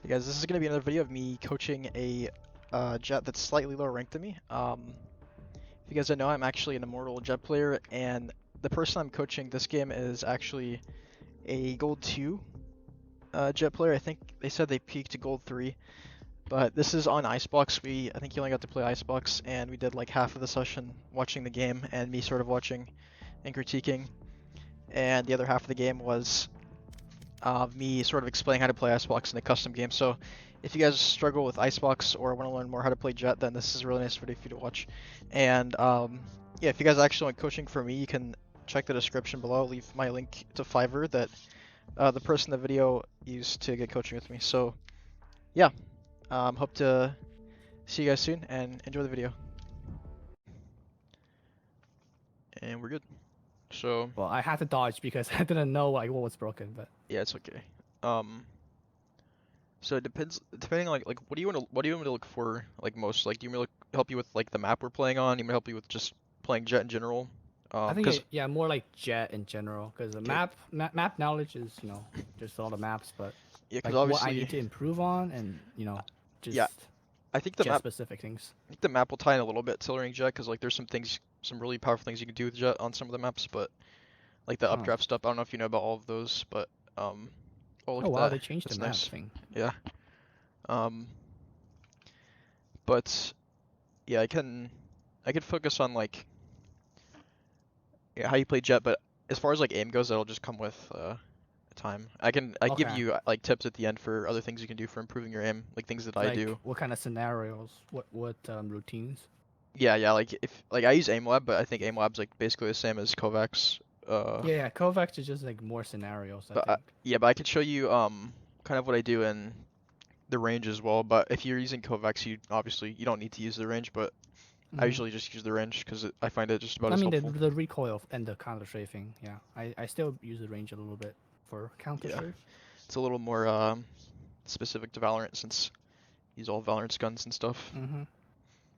Hey guys, this is going to be another video of me coaching a Jett that's slightly lower ranked than me. If you guys don't know, I'm actually an immortal Jett player, and the person I'm coaching this game is actually a Gold 2 Jett player. I think they said they peaked to Gold 3, but this is on Icebox. I think he only got to play Icebox, and we did like half of the session watching the game and me sort of watching and critiquing, and the other half of the game was me sort of explaining how to play Icebox in a custom game. So if you guys struggle with Icebox or want to learn more how to play Jett, then this is a really nice video for you to watch. And yeah, if you guys actually want coaching for me, you can check the description below. I'll leave my link to Fiverr that the person in the video used to get coaching with me. So yeah, hope to see you guys soon and enjoy the video. And we're good. So Well, I had to dodge because I didn't know like what was broken, but yeah, it's okay. So it depending on like what do you want to look for like most? Like do you want me to help you with like the map we're playing on? Do you want me to help you with just playing Jett in general? I think 'Cause yeah, more like Jett in general because the okay, map knowledge is just all the maps, but yeah, 'cause like what I obviously need to improve on and yeah, just I think Jett specific things. the map will tie in a little bit to learning Jett, 'cause like there's some really powerful things you can do with Jett on some of the maps, but like the Oh, updraft stuff, I don't know if you know about all of those, but oh look oh at wow, that, they changed the that's map nice. thing. Yeah, um, but yeah, I could focus on like yeah, how you play Jett, but as far as like aim goes, that'll just come with time. I give Okay, you like tips at the end for other things you can do for improving your aim, like things that I like do. what kind of scenarios? What routines? Yeah, like if like I use AimLab, but I think AimLab's like basically the same as Kovacs. Yeah, Kovacs is just like more scenarios, I But think. yeah, but I could show you kind of what I do in the range as well. But if you're using Kovacs, you don't need to use the range, but I Hmm. usually just use the range because I find it just about I as mean helpful. the recoil and the counter strafing. Yeah, I still use the range a little bit for counter Yeah, strafe. it's a little more specific to Valorant since use all Valorant's guns and stuff. Hmm.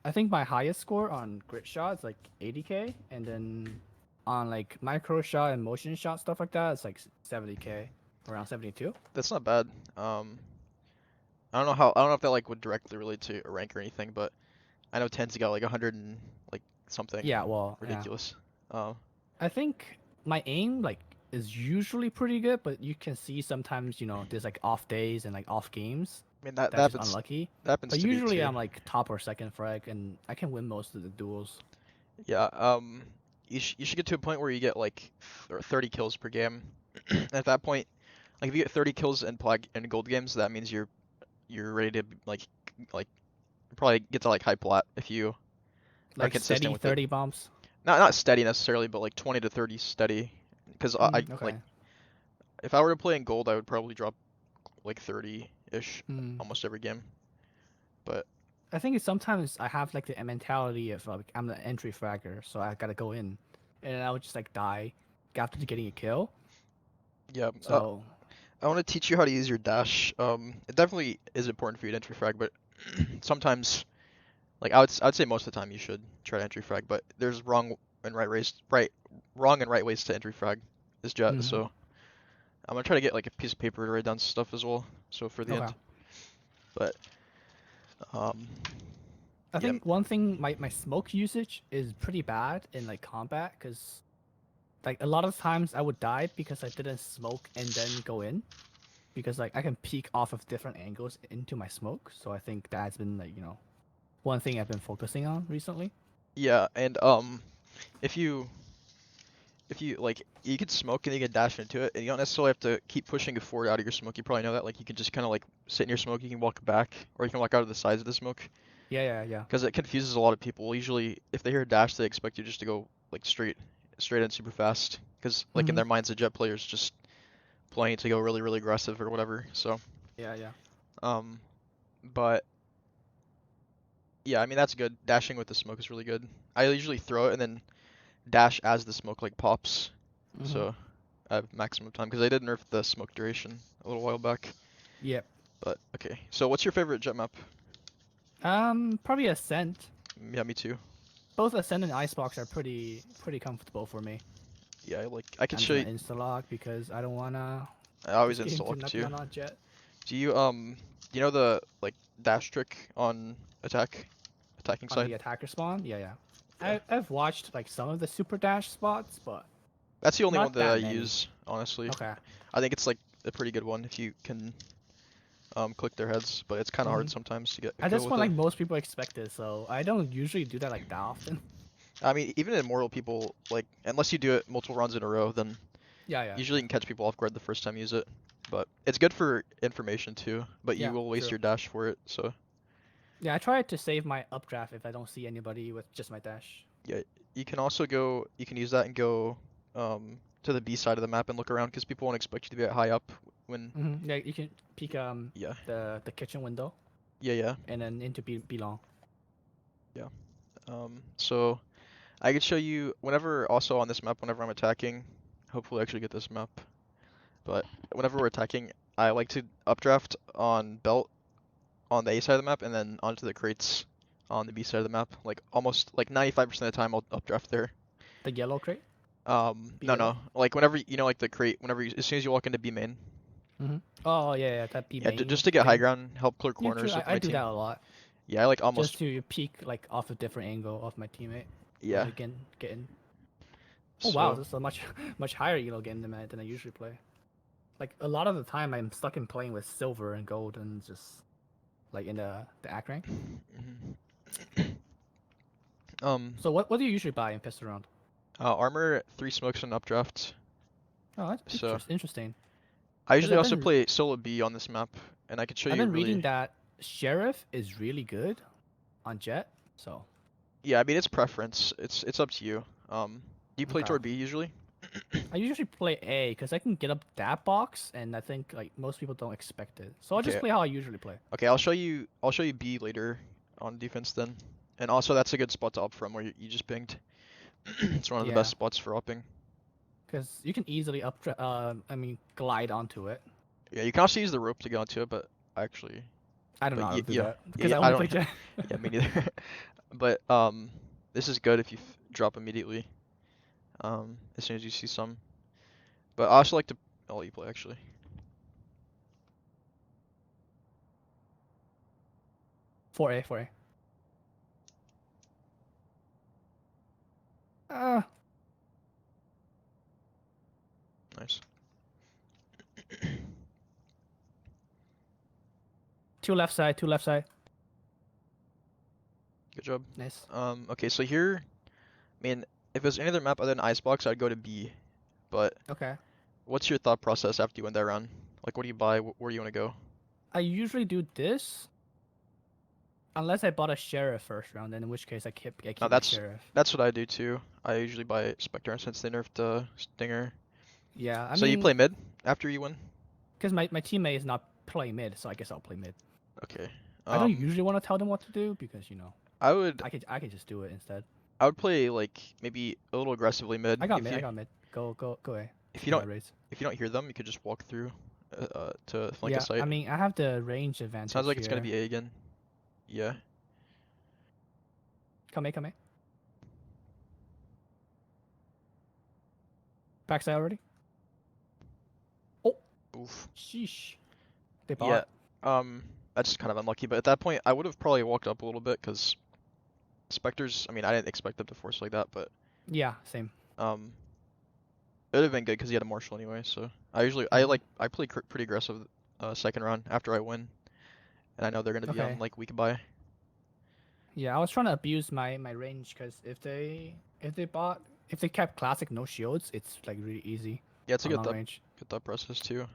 I think my highest score on grit shot is like 80k, and then on like micro shot and motion shot stuff like that, it's like 70k, around 72. That's not bad. I don't know if that like would directly relate to a rank or anything, but I know Ten's got like 100 and like something Yeah, well, yeah. ridiculous. Uh, I think my aim like is usually pretty good, but you can see sometimes there's like off days and like off games. I mean That's just unlucky. that happens But to me usually too. I'm like top or second frag, and I can win most of the duels. Yeah. You should get to a point where you get like 30 kills per game. At that point, like if you get 30 kills in gold games, that means you're ready to like probably get to like high plat if you are Like consistent steady with it. 30 bumps. Not steady necessarily, but like 20 to 30 steady. Because I like Okay. if I were to play in gold, I would probably drop like 30-ish Mm. almost every game. But I think it's sometimes I have like the mentality of like I'm the entry fragger, so I gotta go in, and I would just like die after getting a kill. yeah, So I want to teach you how to use your dash. It definitely is important for you to entry frag, but sometimes, like I would say most of the time you should try to entry frag, but there's wrong and right ways to entry frag this Jett. mhm. So I'm gonna try to get like a piece of paper to write down stuff as well. So for the Okay. end, but um, I yeah, think one thing my smoke usage is pretty bad in like combat because like a lot of times I would die because I didn't smoke and then go in because like I can peek off of different angles into my smoke. So I think that's been like one thing I've been focusing on recently. yeah, and if you like you can smoke and you can dash into it, and you don't necessarily have to keep pushing it forward out of your smoke. You probably know that. Like you can just kind of like sit in your smoke. You can walk back, or you can walk out of the sides of the smoke. Yeah. Because it confuses a lot of people. Usually, if they hear dash, they expect you just to go like straight in super fast. Because like in Hmm. their minds, a Jett player is just playing to go really aggressive or whatever. So, Yeah. um, but yeah, I mean that's good. Dashing with the smoke is really good. I usually throw it and then dash as the smoke like pops. Hmm. So I have maximum time because I did nerf the smoke duration a little while back. Yep. But okay, so what's your favorite Jett map? Probably Ascent. Yeah, me too. Both Ascent and Icebox are pretty comfortable for me. I could I'm just show you. gonna insta lock because I don't wanna I always this game install to luck not be too. on Jett. Do you know the like dash trick on attacking On side? the attacker spawn, yeah, yeah. Yeah. I've watched like some of the super dash spots, but That's the only one not that I that many. use, honestly. Okay. I think it's like a pretty good one if you can click their heads, but it's kind of hard sometimes to get a At kill this with point, it. like most people expect it, so I don't usually do that like that often. I mean, even in Immortal, people like unless you do it multiple runs in a row, then Yeah, yeah, usually you can catch people off guard the first time you use it. But it's good for information too. But you yeah. will waste True. your dash for it, so Yeah, I try to save my updraft if I don't see anybody with just my dash. yeah. You can also go. You can use that and go to the B side of the map and look around because people won't expect you to be high up when. Yeah, you can peek Yeah. the kitchen window Yeah. Yeah. and then into B long. Yeah. So I could show you whenever also on this map whenever I'm attacking. Hopefully I actually get this map. But whenever we're attacking, I like to updraft on belt on the A side of the map and then onto the crates on the B side of the map. Like almost like 95% of the time I'll updraft there. The yellow crate. B No, yellow. no. Like whenever you know like the crate, whenever as soon as you walk into B main. Oh yeah, yeah, that B Yeah, main just to get high thing. ground, help clear Yeah, true. corners with I my do that team. a lot. Yeah, I like Just almost. to peek like off a different angle of my teammate. Yeah. Get in. Oh wow, So this is a much much higher elo game than I usually play. Like a lot of the time, I'm stuck in playing with silver and gold and just like in the act rank. mhm. um So what do you usually buy in pistol round? armor, 3 smokes and updraft. Oh, that's So interesting. I Because usually also play solo B on this map, and I could show I've you been reading really. that sheriff is really good on Jett. So Yeah, I mean it's preference. It's up to you. Do you play okay. toward B usually? I usually play A because I can get up that box, and I think like most people don't expect it. So I'll just Okay. play how I usually play. Okay, I'll show you. I'll show you B later on defense then, and also that's a good spot to up from where you just pinged. It's one of the Yeah, best spots for upping. because you can easily glide onto it. Yeah, you can also use the rope to get onto it, but actually, I don't know but how to do yeah, that yeah, because yeah, I I only don't. play Jett. Yeah, me neither. But this is good if you drop immediately. As soon as you see some. But I also like to. I'll let you play actually. 4A, 4A. Uh, Nice. two left side, two left side. Good job. Nice. Okay, so here, I mean, if it was any other map other than Icebox, I'd go to B. But Okay. what's your thought process after you win that round? Like, what do you buy? Where do you want to go? I usually do this unless I bought a sheriff first round, then in which case I keep No, my sheriff. that's what I do too. I usually buy Spectre since they nerfed Stinger. Yeah, I So you mean, play mid after you win? because my teammate is not playing mid, so I guess I'll play mid. Okay. I don't usually want to tell them what to do because I would I could just do it instead. I would play like maybe a little aggressively mid. I got mid. I got mid. Go away. If you Take my don't raids. if you don't hear them, you could just walk through to flank a Yeah, I site. mean I have the range advantage Sounds like it's gonna here. be A again. Yeah. Come A, come A. Backside already. Oh, Oof. sheesh. They Yeah. bought. That's kind of unlucky, but at that point I would have probably walked up a little bit because Spectres, I mean, I didn't expect them to force like that, but Yeah, same. um it would have been good because he had a Marshall anyway, so I usually I play pretty aggressive second round after I win, and I know they're gonna be on Okay. like weak buy. Yeah, I was trying to abuse my range because if they kept classic no shields, it's like really easy Yeah, it's a on long range. good thought process too.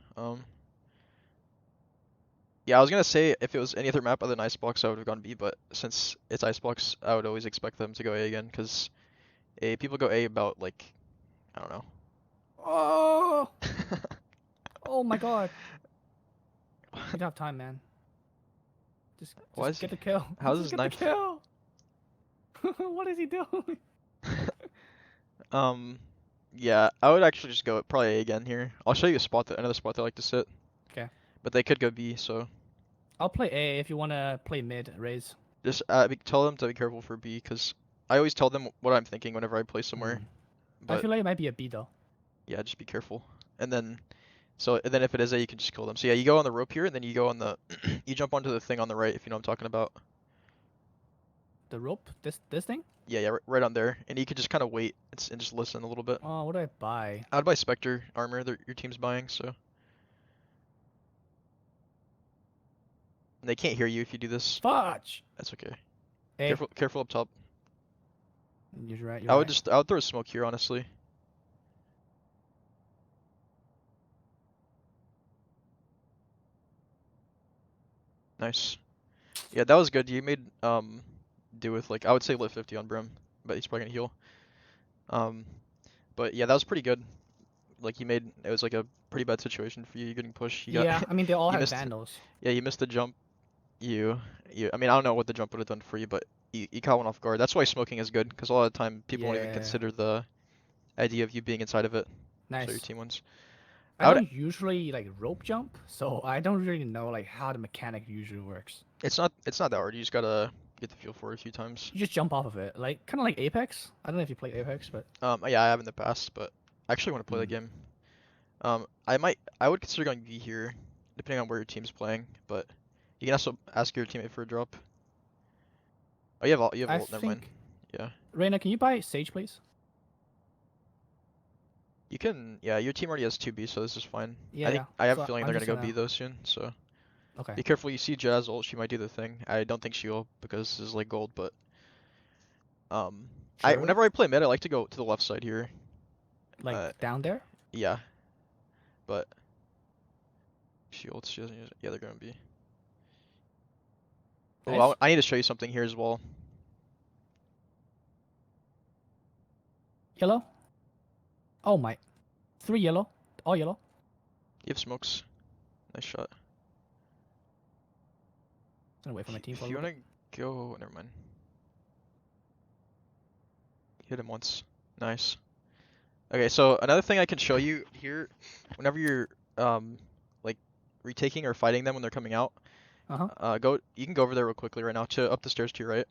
Yeah, I was gonna say if it was any other map other than Icebox, I would have gone B, but since it's Icebox, I would always expect them to go A again because A people go A about like I don't know. Oh, oh my god! You don't have time, man. Why Just is he? get the kill. How's Just his get the knife? kill. What is he doing? Um, yeah, I would actually just go probably A again here. I'll show you a spot another spot they like to sit, Okay, but they could go B. So I'll play A if you want to play mid raise. just tell them to be careful for B because I always tell them what I'm thinking whenever I play somewhere. I But feel like it might be a B though. yeah, just be careful. And then So and then if it is A, you can just kill them. So yeah, you go on the rope here, and then you go on the you jump onto the thing on the right, if you know what I'm talking about. The rope? This thing? Yeah, yeah, right on there, and you can just kind of wait and just listen a little bit. Oh, what do I buy? I'd buy Spectre armor that your team's buying, so. And they can't hear you if you do this. Fudge! That's okay. Hey, Careful, careful up top. you're right, I you're would right. I would throw a smoke here, honestly. Nice. Yeah, that was good. You made do with like I would say lit 50 on Brim, but he's probably gonna heal. Um, but yeah, that was pretty good. Like you made it was like a pretty bad situation for you. You getting pushed. You got Yeah, I mean, they all you have missed. vandals. Yeah, you missed the jump. You. I mean, I don't know what the jump would have done for you, but you caught one off guard. That's why smoking is good, because a lot of the time people won't even Yeah, consider the idea of you being inside of it. So your nice. team wins. I I would. don't usually like rope jump, so I don't really know like how the mechanic usually works. It's not that hard. You just gotta get the feel for it a few times. You just jump off of it, like kind of like Apex. I don't know if you play Apex, but Yeah, I have in the past, but I actually want to play that mm. game. I would consider going V here, depending on where your team's playing, but you can also ask your teammate for a drop. Oh, you have I ult. Never mind. think Yeah, Reina, can you buy Sage, please? you can. Yeah, your team already has 2B, so this is fine. Yeah, yeah. I have a So feeling I'm they're gonna just go B gonna. though soon, so Okay. be careful. You see Jazz ult, she might do the thing. I don't think she will because this is like gold, but I True. whenever I play mid, I like to go to the left side here. Like Uh, down there. yeah, but she ults. She doesn't use it. Yeah, they're gonna be. Oh, Nice. I need to show you something here as well. Yellow. Oh my. 3 yellow. All yellow. You have smokes. Nice shot. Gonna wait for my team for a If you little bit. wanna go, never mind. Hit him once. Nice. Okay, so another thing I can show you here, whenever you're like retaking or fighting them when they're coming out, Uh-huh. you can go over there real quickly right now to up the stairs to your right,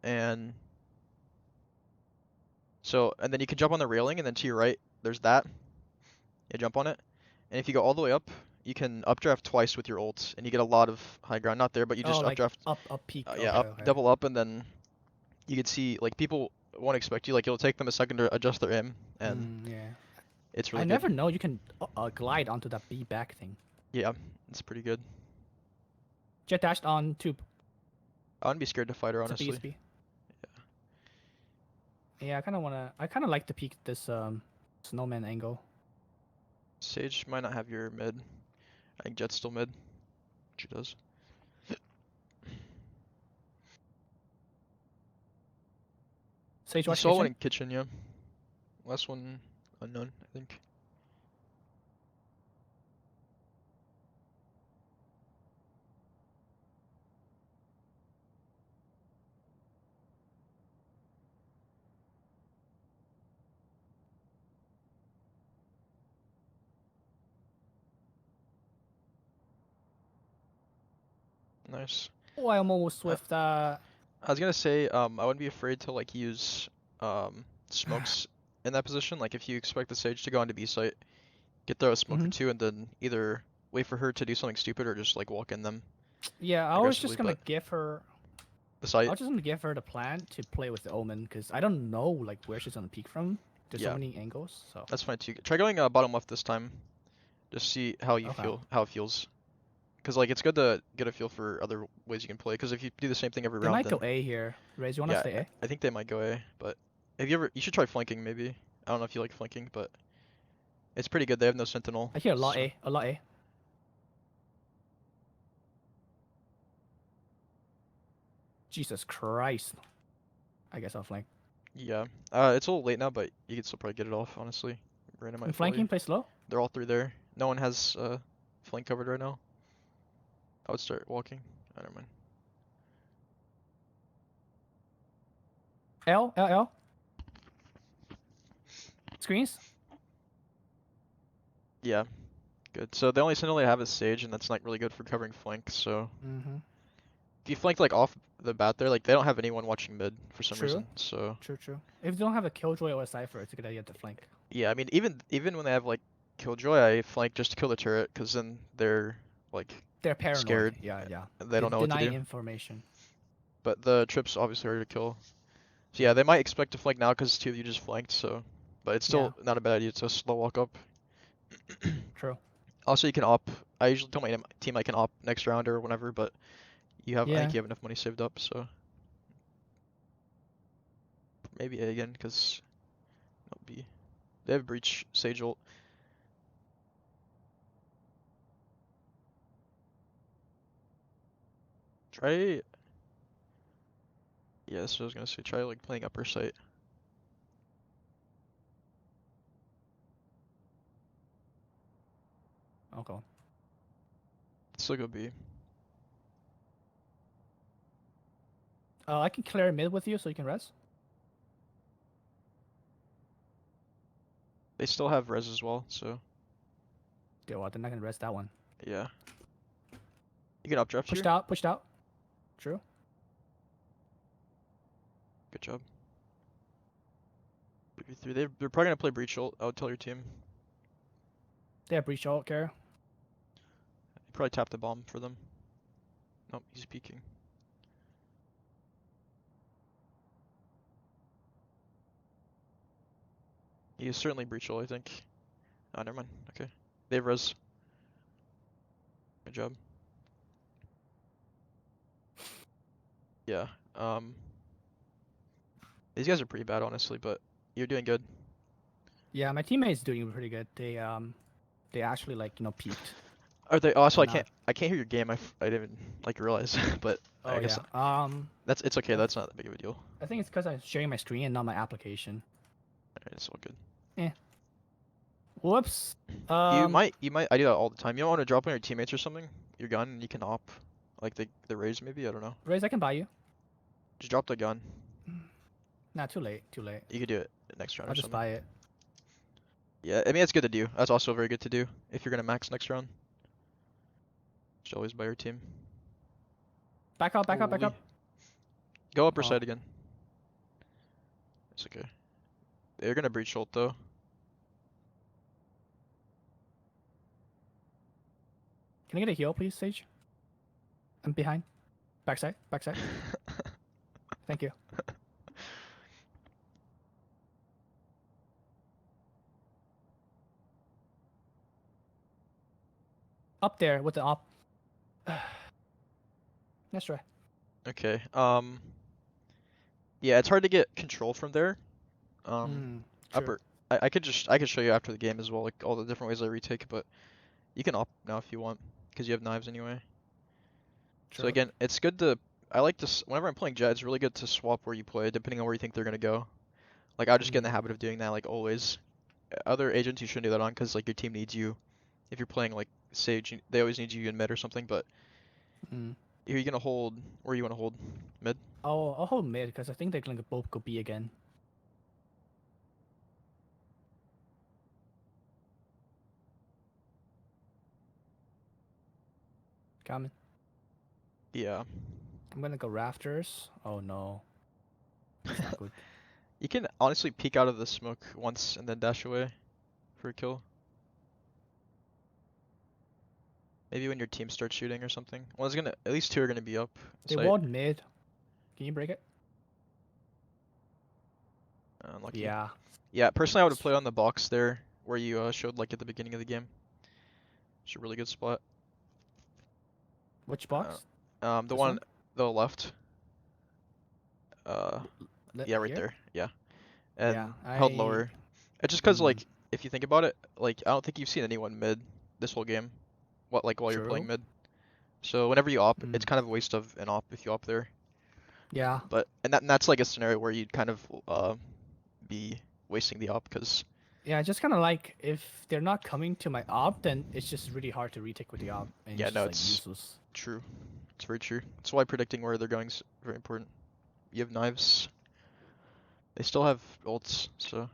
and and then you can jump on the railing, and then to your right there's that. You jump on it, and if you go all the way up, you can updraft twice with your ult, and you get a lot of high ground. Not there, but you Oh, just like updraft. up peak. Yeah, Okay, up, okay. double up, and then you can see like people won't expect you. Like it'll take them a second to adjust their aim, and Yeah. it's I really good. never know you can glide onto that B back thing. Yeah, it's pretty good. Jet dashed on tube. I wouldn't be scared to fight her, It's a B. It's honestly. B. Yeah, I kind of wanna. I kind of like to peek this snowman angle. Sage might not have your mid. I think Jett's still mid. She does. Sage You watch saw one kitchen. in kitchen, yeah. Last one unknown, I think. Nice. Oh, I almost Uh, with I was gonna say, I wouldn't be afraid to like use smokes in that position. Like if you expect the Sage to go onto B site, get there a smoke or hmm two, and then either wait for her to do something stupid or just like walk in them Yeah, I was aggressively. just gonna But give her. the I site, was just gonna give her the plan to play with the Omen because I don't know like where she's gonna peek from. There's so yeah, many angles. So that's fine too. Try going bottom left this time. Just see how you okay. feel, how it feels. Because like it's good to get a feel for other ways you can play. Because if you do the same thing every They round, might go then A here. Raise, you wanna yeah, stay A? I think they might go A. But you should try flanking maybe. I don't know if you like flanking, but it's pretty good. They have no sentinel, I hear a lot so A. A lot A. Jesus Christ. I guess I'll flank. yeah. It's a little late now, but you can still probably get it off. Honestly, Random I'm might follow you. flanking, play slow. They're all three there. No one has flank covered right now. I would start walking. I don't mind. L, L, L. Screens. Yeah, good. So the only sentinel they have is Sage, and that's not really good for covering flank. So Mm-hmm. if you flank like off the bat there, like they don't have anyone watching mid for some True. reason. So True, true. If you don't have a Killjoy or a Cypher, it's a good idea to flank. yeah, I mean even when they have like Killjoy, I flank just to kill the turret, because then they're like They're paranoid. scared. Yeah, yeah. They don't know what to Denying do. information. But the trip's obviously harder to kill. So yeah, they might expect to flank now because two of you just flanked. So, but it's Yeah, still not a bad idea to slow walk up. true. Also, you can op. I usually tell my team I can op next round or whenever, but you have I Yeah. think you have enough money saved up, so maybe A again because no B. They have breach sage ult. Try. Yeah, that's what I was gonna say. Try like playing upper site. Okay. Still go B. I can clear mid with you so you can res. They still have res as well, so Yeah, well, then I can res that one. yeah. You can updraft Pushed here. out, pushed out. True. Good job. 3v3. They're probably gonna play breach ult. I would tell your team. They have breach ult care. You probably tap the bomb for them. Nope, he's peeking. He is certainly breach ult, I think. Oh, never mind. Okay. They have res. Good job. Yeah. These guys are pretty bad, honestly, but you're doing good. Yeah, my teammate's doing pretty good. They actually like peaked. Are they? Oh, also, And not. I can't hear your game. I didn't like realize, but Oh I guess yeah. it's okay. That's not that big of a deal. I think it's because I'm sharing my screen and not my application. Alright, it's all good. Eh. Whoops. You might. I do that all the time. You don't want to drop on your teammates or something. Your gun, and you can op, like the raise maybe. I don't know. Raise, I can buy you. Just drop the gun. Nah, too late. Too late. You could do it next round I'll or just something. buy it. Yeah, I mean it's good to do. That's also very good to do if you're gonna max next round. Should always buy your team. Back up. Back up. Back Holy. up. Go upper Oh. side again. It's okay. They're gonna breach ult though. Can I get a heal, please, Sage? I'm behind. Backside. Backside. Thank you. Up there with the op. Let's try. Okay. Yeah, it's hard to get control from there. True. Upper. I could show you after the game as well, like all the different ways I retake, but you can op now if you want, because you have knives anyway. So True. again, it's good to. I like to. Whenever I'm playing Jett, it's really good to swap where you play, depending on where you think they're gonna go. Like I'll just get in the habit of doing that, like always. Other agents you shouldn't do that on, because like your team needs you. If you're playing like Sage, they always need you in mid or something. But here you gonna hold. Where you wanna hold? Mid. I'll hold mid because I think they're gonna both go B again. Coming. Yeah. I'm gonna go rafters. Oh no. That's not good. You can honestly peek out of the smoke once and then dash away for a kill. Maybe when your team starts shooting or something. One's gonna, at least two are gonna be up. They So walled mid. Can you break it? unlucky. Yeah. Yeah, personally I would play on the box there where you showed like at the beginning of the game. It's a really good spot. Which box? The This one, the left. Yeah, right Here? there. Yeah. And Yeah, held lower. It's just cause Mm. like, if you think about it, like I don't think you've seen anyone mid this whole game. While you're playing True. mid. So whenever you op, it's Mm. kind of a waste of an op if you op there. Yeah. But and that's like a scenario where you'd kind of be wasting the op because Yeah, just kind of like if they're not coming to my op, then it's just really hard to retake with the op, and yeah, it's no, just like it's useless. true. It's very true. That's why predicting where they're going is very important. You have knives. They still have ults, so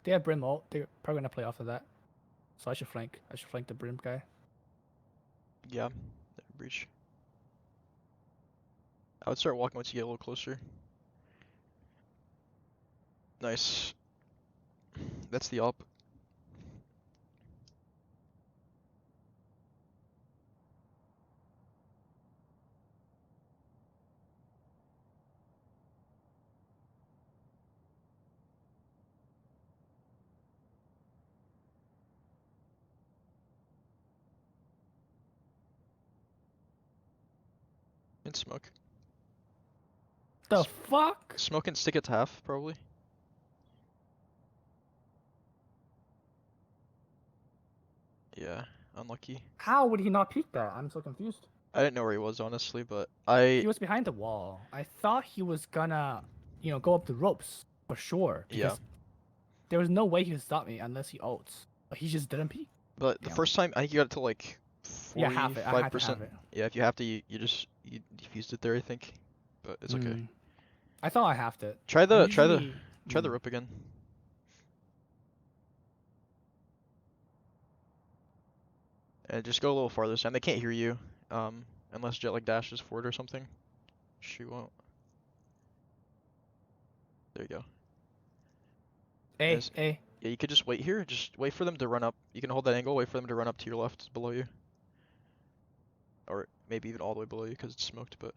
They have Brim ult. They're probably gonna play off of that. So I should flank. I should flank the Brim guy. yeah, breach. I would start walking once you get a little closer. Nice. That's the op. And smoke. The fuck? Smoke and stick it to half, probably. Yeah, unlucky. How would he not peek that? I'm so confused. I didn't know where he was, honestly, but He was behind the wall. I thought he was gonna, go up the ropes for sure. Yeah. Because there was no way he could stop me unless he ults. But he just didn't peek. But the Damn. first time, I think you got it to like Yeah, half it. I had to 45%. have it. Yeah, if you have to, you defused it there, I think. But it's okay. I thought I halved it. Try the Usually- rope again. And just go a little farther, Sam. They can't hear you, unless Jett like dashes forward or something. She won't. There you go. Nice. A. Yeah, you could just wait here. Just wait for them to run up. You can hold that angle. Wait for them to run up to your left, below you, or maybe even all the way below you because it's smoked. But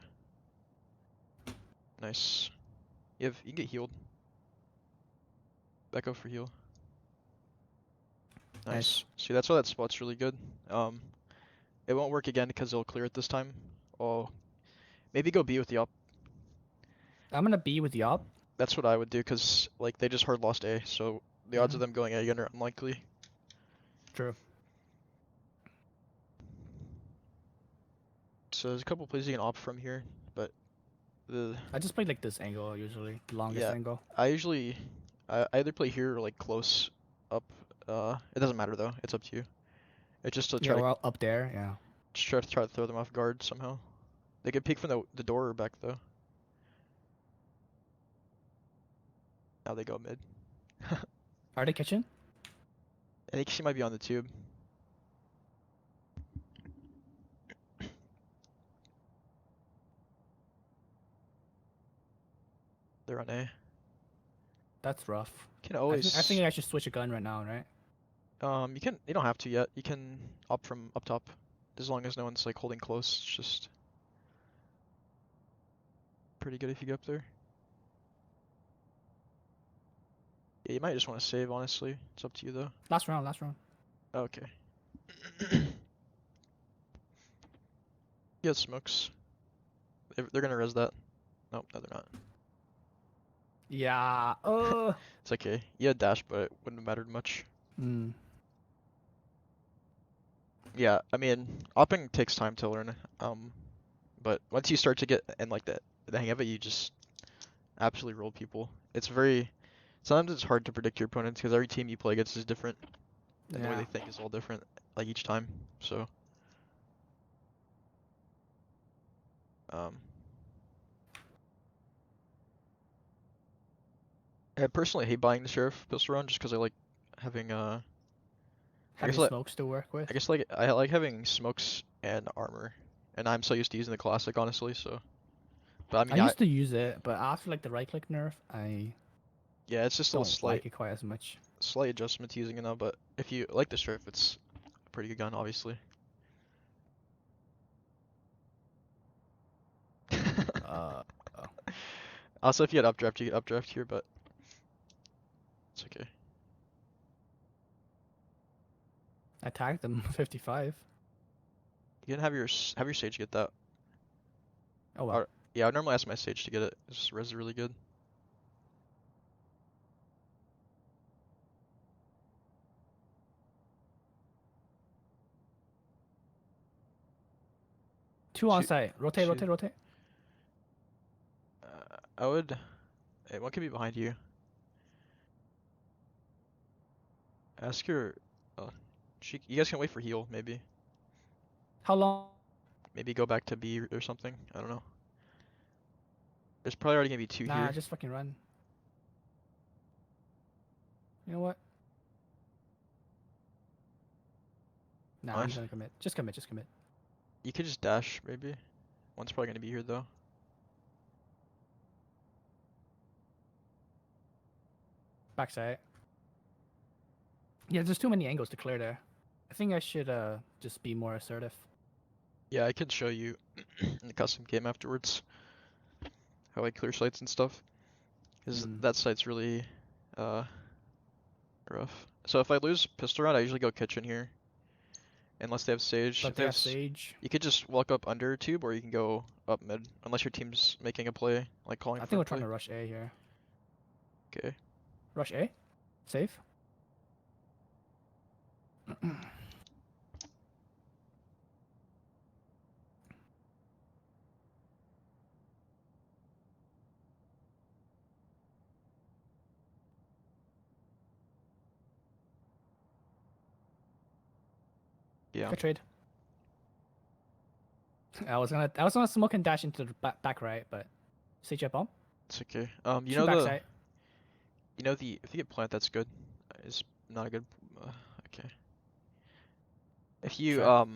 nice. You can get healed. Back up for heal. Nice. See, that's why that spot's really good. It won't work again because it'll clear it this time. Oh, maybe go B with the op. I'm gonna B with the op. That's what I would do because like they just hard lost A, so the odds of them going A again are unlikely. True. So there's a couple plays you can opt from here, but I just play like this angle usually, the longest angle. I either play here or like close up. It doesn't matter though. It's up to you. It's just to try to Or up there, yeah. just try to throw them off guard somehow. They could peek from the door or back though. Now they go mid. Are they kitchen? I think she might be on the tube. They're on A. That's rough. Can always. I think I should switch a gun right now, right? You don't have to yet. You can opt from up top, as long as no one's like holding close. It's just pretty good if you get up there. Yeah, you might just want to save, honestly. It's up to you though. Last round. Okay. Yeah, smokes. They're gonna res that. Nope, no, they're not. Yeah. It's okay. You had dash, but it wouldn't have mattered much. Yeah, I mean, opping takes time to learn. But once you start to get and like the hang of it, you just absolutely roll people. Sometimes it's hard to predict your opponents because every team you play against is different, and the way they think is all different, like each time. So, I personally hate buying the sheriff pistol round just because I like having Having smokes to work with. I guess like I like having smokes and armor, and I'm so used to using the classic, honestly. So, but I mean, I used to use it, but after like the right click nerf, I yeah, it's just a don't slight like it quite as much. adjustment to using it now. But if you like the sheriff, it's a pretty good gun, obviously. Also, if you had updraft, you could updraft here, but it's okay. I tagged them 55. You can have your sage get that. Oh well. Yeah, I would normally ask my sage to get it. This res is really good. Two on site. Rotate. I would. Hey, one could be behind you. Ask your. You guys can wait for heal, maybe. How long? Maybe go back to B or something. I don't know. There's probably already gonna be two Nah, here. just fucking run. You know what? Nah, I'm Nice. gonna commit. Just commit. You could just dash, maybe. One's probably gonna be here though. Backside. Yeah, there's too many angles to clear there. I think I should just be more assertive. Yeah, I can show you in the custom game afterwards how I clear sites and stuff. Because that site's really rough. So if I lose pistol round, I usually go kitchen here. Unless they have Sage. But If they they have Sage. You could just walk up under tube, or you can go up mid. Unless your team's making a play, like calling I for think a we're play. trying to rush A here. Okay. Rush A? Safe? Yeah. Good trade. I was gonna smoke and dash into the back right, but Sage up bomb. It's okay. You Two know backside. if you get plant, that's good. It's not a good. Okay. If you Check.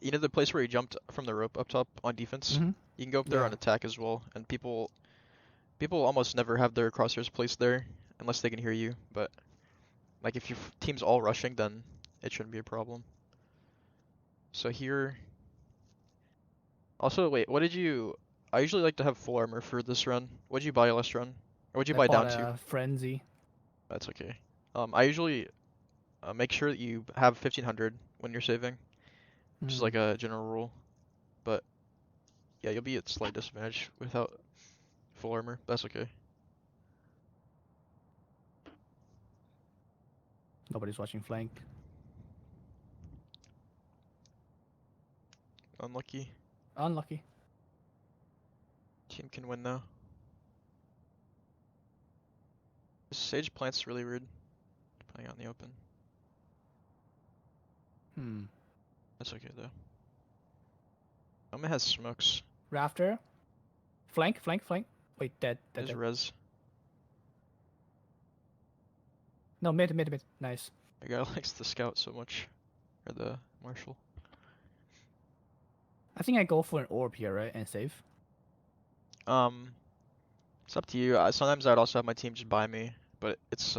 you know the place where you jumped from the rope up top on defense, you can go up there on Yeah. attack as well. And people almost never have their crosshairs placed there unless they can hear you. But like if your team's all rushing, then it shouldn't be a problem. So here. Also, wait, what did you? I usually like to have full armor for this run. What did you buy last run? Or what did you I buy bought down to? a frenzy. That's okay. I usually make sure that you have 1500 when you're saving, which is like a general rule. But yeah, you'll be at slight disadvantage without full armor. That's okay. Nobody's watching flank. Unlucky. Unlucky. Team can win though. This Sage plant's really rude. Playing out in the open. That's okay though. Oma has smokes. Rafter. Flank. Wait, dead. There's res. No, mid. Nice. The guy likes the scout so much. Or the marshal. I think I go for an orb here, right? And save. It's up to you. Sometimes I'd also have my team just buy me, but it's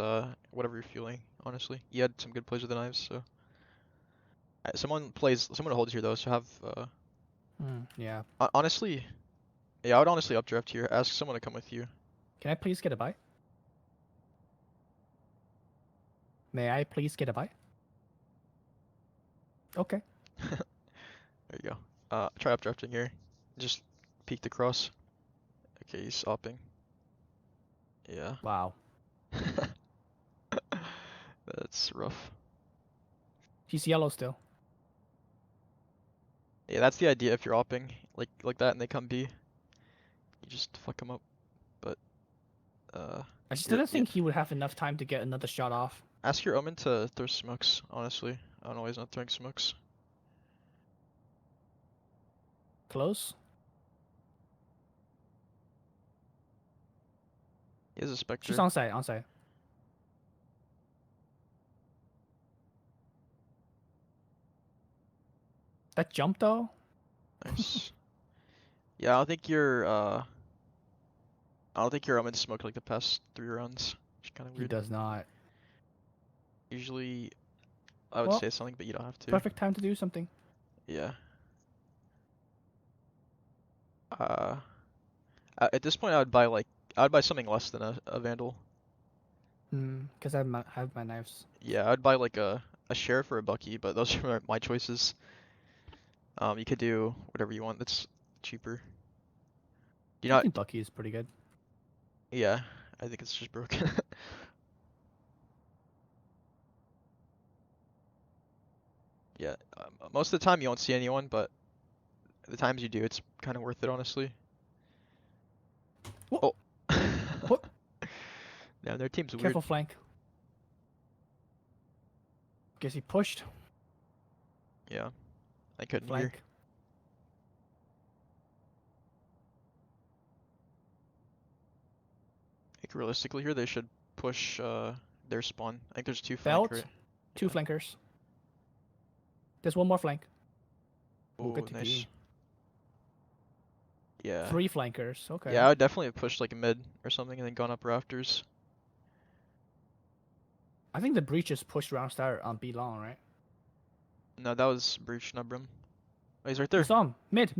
whatever you're feeling, honestly. You had some good plays with the knives, so. Someone holds here though, so have Yeah. honestly, yeah, I would honestly updraft here. Ask someone to come with you. Can I please get a buy? May I please get a buy? Okay. There you go. Try updrafting here. Just peek the cross. Okay, he's opping. Yeah. Wow. That's rough. He's yellow still. Yeah, that's the idea if you're opping like that and they come B. You just fuck them up. But I just didn't think he would have enough time to get another shot off. ask your Omen to throw smokes, honestly. I don't know why he's not throwing smokes. Close. He has a Spectre. She's on site. That jump though? Nice. Yeah, I don't think your Omen smoked like the past 3 rounds. Which is kind of weird. He does not. Usually, I would say something, but you don't have to. Perfect time to do something. Yeah. At this point, I would buy something less than a Vandal. Because I have my knives. Yeah, I'd buy like a Sheriff or a Bucky, but those are my choices. You could do whatever you want that's cheaper. I think Bucky is pretty good. Yeah, I think it's just broken. Yeah, most of the time you won't see anyone, but the times you do, it's kind of worth it, honestly. Whoa. Oh. What? Yeah, their team's weird. Careful flank. Guess he pushed. Yeah, I couldn't Flank. hear. Like realistically here, they should push their spawn. I think there's 2 flank, Belt. right? 2 flankers. There's 1 more flank. Oh, good to nice. be. Yeah. 3 flankers. Okay. Yeah, I would definitely have pushed like a mid or something and then gone up rafters. I think the breach just pushed round start on B long, right? No, that was breach, not brim. Oh, he's right You there. saw him. Mid.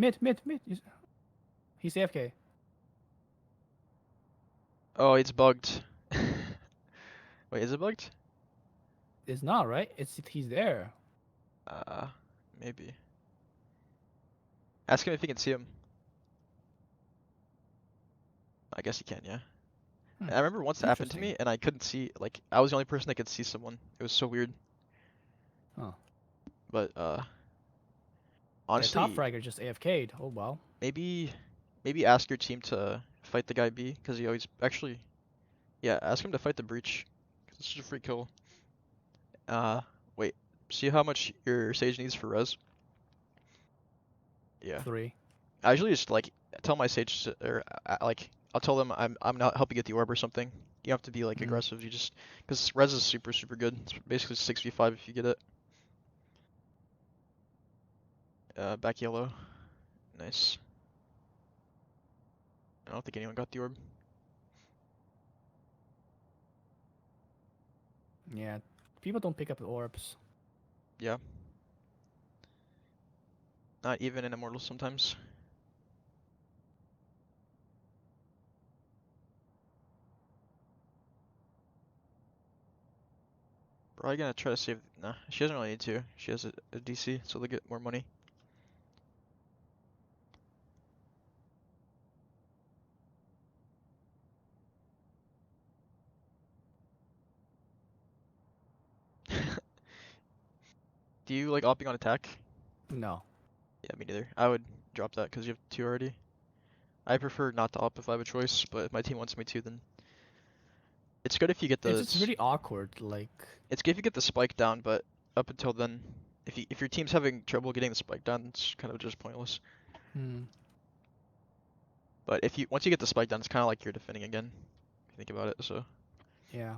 He's AFK. Oh, it's bugged. Wait, is it bugged? It's not, right? He's there. Uh, maybe. Ask him if he can see him. I guess he can, yeah. I remember once it happened to me, and I couldn't see, like, I was the only person that could see someone. It was so weird. Oh. But, The honestly, top fragger just AFK'd. Oh, well. maybe ask your team to fight the guy B, because he always, actually, yeah, ask him to fight the breach, because it's just a free kill. Wait, see how much your Sage needs for res? Yeah. 3. I usually just, like, tell my Sage, or, like, I'll tell them I'm not helping get the orb or something. You don't have to be, like, aggressive, you just, because res is super, super good. It's basically 6v5 if you get it. Back yellow. Nice. I don't think anyone got the orb. Yeah. People don't pick up the orbs. Yeah. Not even in Immortals sometimes. Probably gonna try to save. Nah, she doesn't really need to. She has a DC, so they'll get more money. Do you like opping on attack? No. Yeah, me neither. I would drop that because you have 2 already. I prefer not to op if I have a choice, but if my team wants me to, then it's good if you get It's the just really awkward. Like, it's good if you get the spike down, but up until then, if your team's having trouble getting the spike down, it's kind of just pointless. But if you once you get the spike down, it's kind of like you're defending again. If you think about it, so yeah.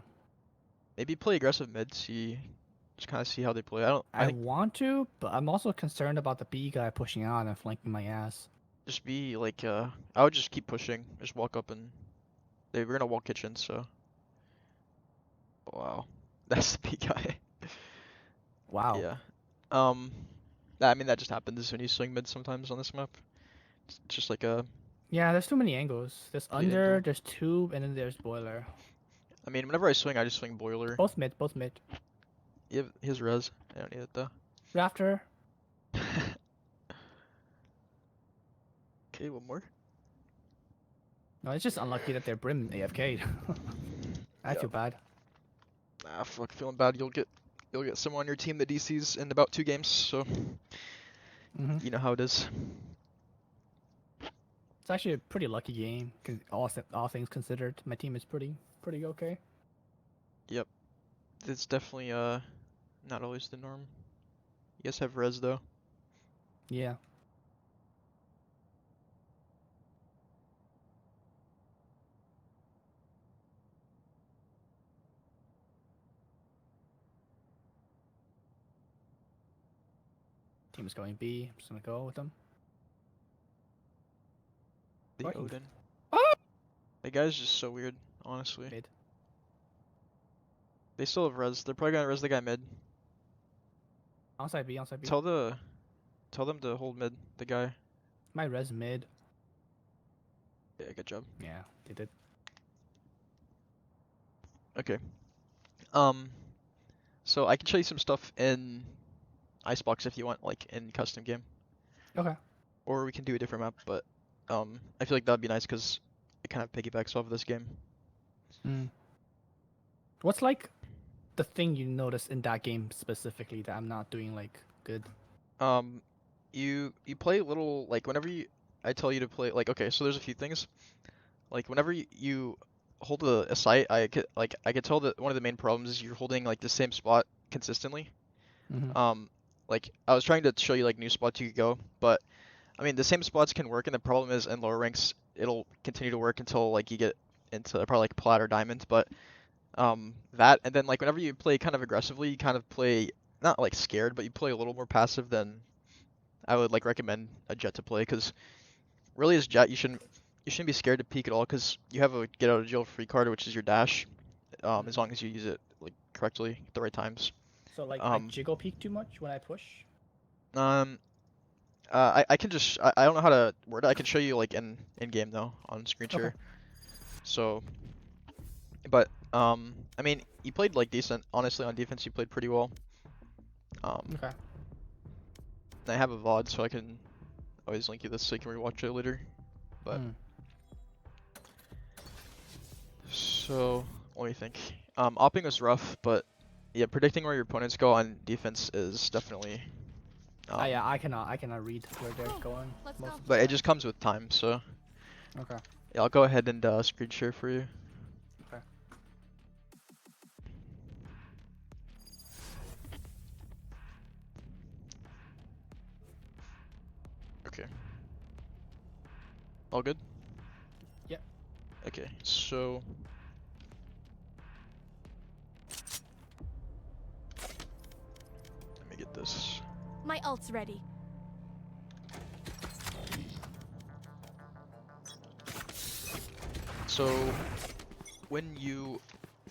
maybe play aggressive mid, just kind of see how they play. I I think want to, but I'm also concerned about the B guy pushing on and flanking my ass. just be like, I would just keep pushing, just walk up and they were gonna wall kitchen, so wow, that's the big guy. Wow. Yeah. Um, I mean that just happens when you swing mid sometimes on this map. It's just like a Yeah, there's too many angles. There's lead under, angle. there's tube, and then there's boiler. I mean, whenever I swing, I just swing boiler. Both mid, both mid. His res. I don't need it though. Rafter. Okay, one more. No, it's just unlucky that they're brim AFK'd. I Yeah. feel bad. Ah, fuck, feeling bad. You'll get someone on your team that DCs in about 2 games, so you know how it is. It's actually a pretty lucky game, all things considered. My team is pretty okay. Yep. It's definitely not always the norm. You guys have res though. Yeah. Team is going B. I'm just gonna go with them. The Fucking- Odin. Ah! The guy's just so weird, honestly. Mid. They still have res. They're probably gonna res the guy mid. Onside B, onside B. Tell them to hold mid, the guy. My res mid. Yeah, good job. Yeah, they did. Okay. So I can show you some stuff in Icebox if you want, like in custom game. Okay. Or we can do a different map, but I feel like that'd be nice because it kind of piggybacks off of this game. What's like the thing you noticed in that game specifically that I'm not doing like good? You play little like whenever I tell you to play like okay, so there's a few things. Like whenever you hold a site, I could tell that one of the main problems is you're holding like the same spot consistently. Like I was trying to show you like new spots you could go, but I mean the same spots can work, and the problem is in lower ranks it'll continue to work until like you get into probably like plat or diamond, but that and then like whenever you play kind of aggressively, you kind of play not like scared, but you play a little more passive than I would like recommend a Jett to play, because really as Jett you shouldn't be scared to peek at all because you have a get out of jail free card, which is your dash, as long as you use it like correctly at the right times. So like I jiggle peek too much when I push. I can just I don't know how to word it. I can show you like in game though on screen Okay. share. So, but I mean, you played like decent. Honestly, on defense, you played pretty well. Okay. I have a VOD, so I can always link you this so you can rewatch it later. But so let me think. Opping was rough, but yeah, predicting where your opponents go on defense is definitely. Yeah, I cannot read where they're going. But it just comes with time, so. Okay. Yeah, I'll go ahead and screen share for you. Okay. Okay. All good? Yep. Okay, so. Let me get this. My ult's ready. So, when you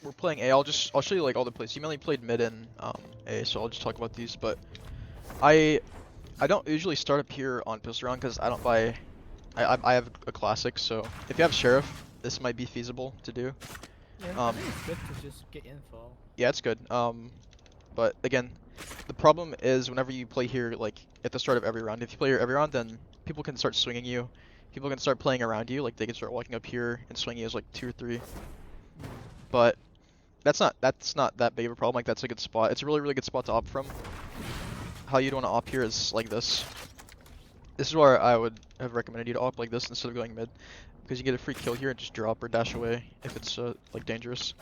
were playing A, I'll show you like all the plays. You mainly played mid and A, so I'll just talk about these. But I don't usually start up here on pistol round because I don't buy. I have a classic, so if you have sheriff, this might be feasible to do. Yeah, I think it's good to just get info. Yeah, it's good. But again, the problem is whenever you play here, like at the start of every round, if you play here every round, then people can start swinging you. People can start playing around you, like they can start walking up here and swinging you as like 2 or 3. But that's not that big of a problem. Like that's a good spot. It's a really good spot to op from. How you'd want to op here is like this. This is where I would have recommended you to op like this instead of going mid, because you get a free kill here and just drop or dash away if it's like dangerous.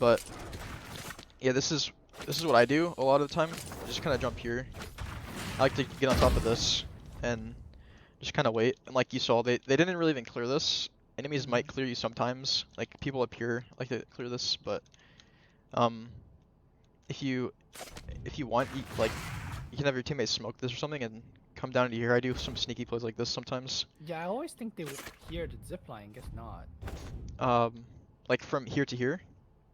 But yeah, this is what I do a lot of the time. Just kind of jump here. I like to get on top of this and just kind of wait. And like you saw, they didn't really even clear this. Enemies might clear you sometimes. Like people up here like to clear this, but if you want, you can have your teammates smoke this or something and come down into here. I do some sneaky plays like this sometimes. Yeah, I always think they would hear the zipline. Guess not. Like from here to here.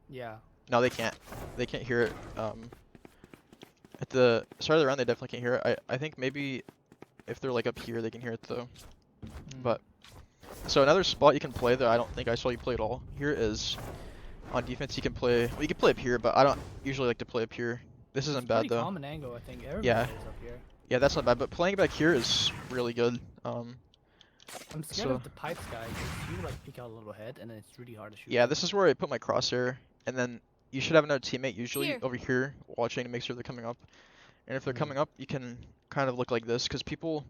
Yeah. No, they can't. They can't hear it. At the start of the round, they definitely can't hear it. I think maybe if they're like up here, they can hear it though. But so another spot you can play that I don't think I saw you play at all here is on defense. You can play. Well, you can play up here, but I don't usually like to play up here. This isn't bad though. Common angle, I think. Everybody Yeah. plays up here. Yeah, that's not bad. But playing back here is really good. I'm scared of the pipes guy because you like peek out a little head and then it's really hard to shoot. Yeah, this is where I put my crosshair, and then you should have another teammate usually Here. over here watching to make sure they're coming up. And if they're coming up, you can kind of look like this, because people,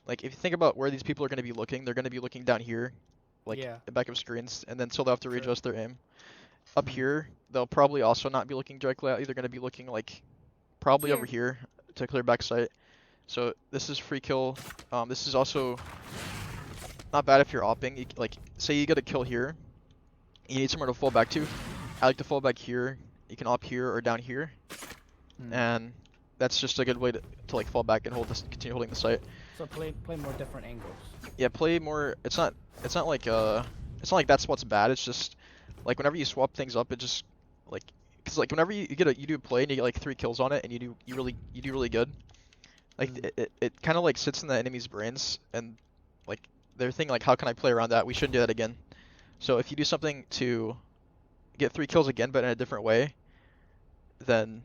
like if you think about where these people are going to be looking, they're going to be looking down here, like the back of screens, and then so they'll have to readjust their aim. Up here, they'll probably also not be looking directly at you. They're going to be looking like probably over here to clear back sight. So this is free kill. This is also not bad if you're opping. You, like say you get a kill here, you need somewhere to fall back to. I like to fall back here. You can op here or down here, and that's just a good way to like fall back and hold this, continue holding the site. So play more different angles. Yeah, play more. It's not like that spot's bad. It's just like whenever you swap things up, it just like, cause like whenever you do a play and you get like 3 kills on it and you do really good. Like it kind of like sits in the enemy's brains, and like they're thinking like, how can I play around that? We shouldn't do that again. So if you do something to get 3 kills again, but in a different way, then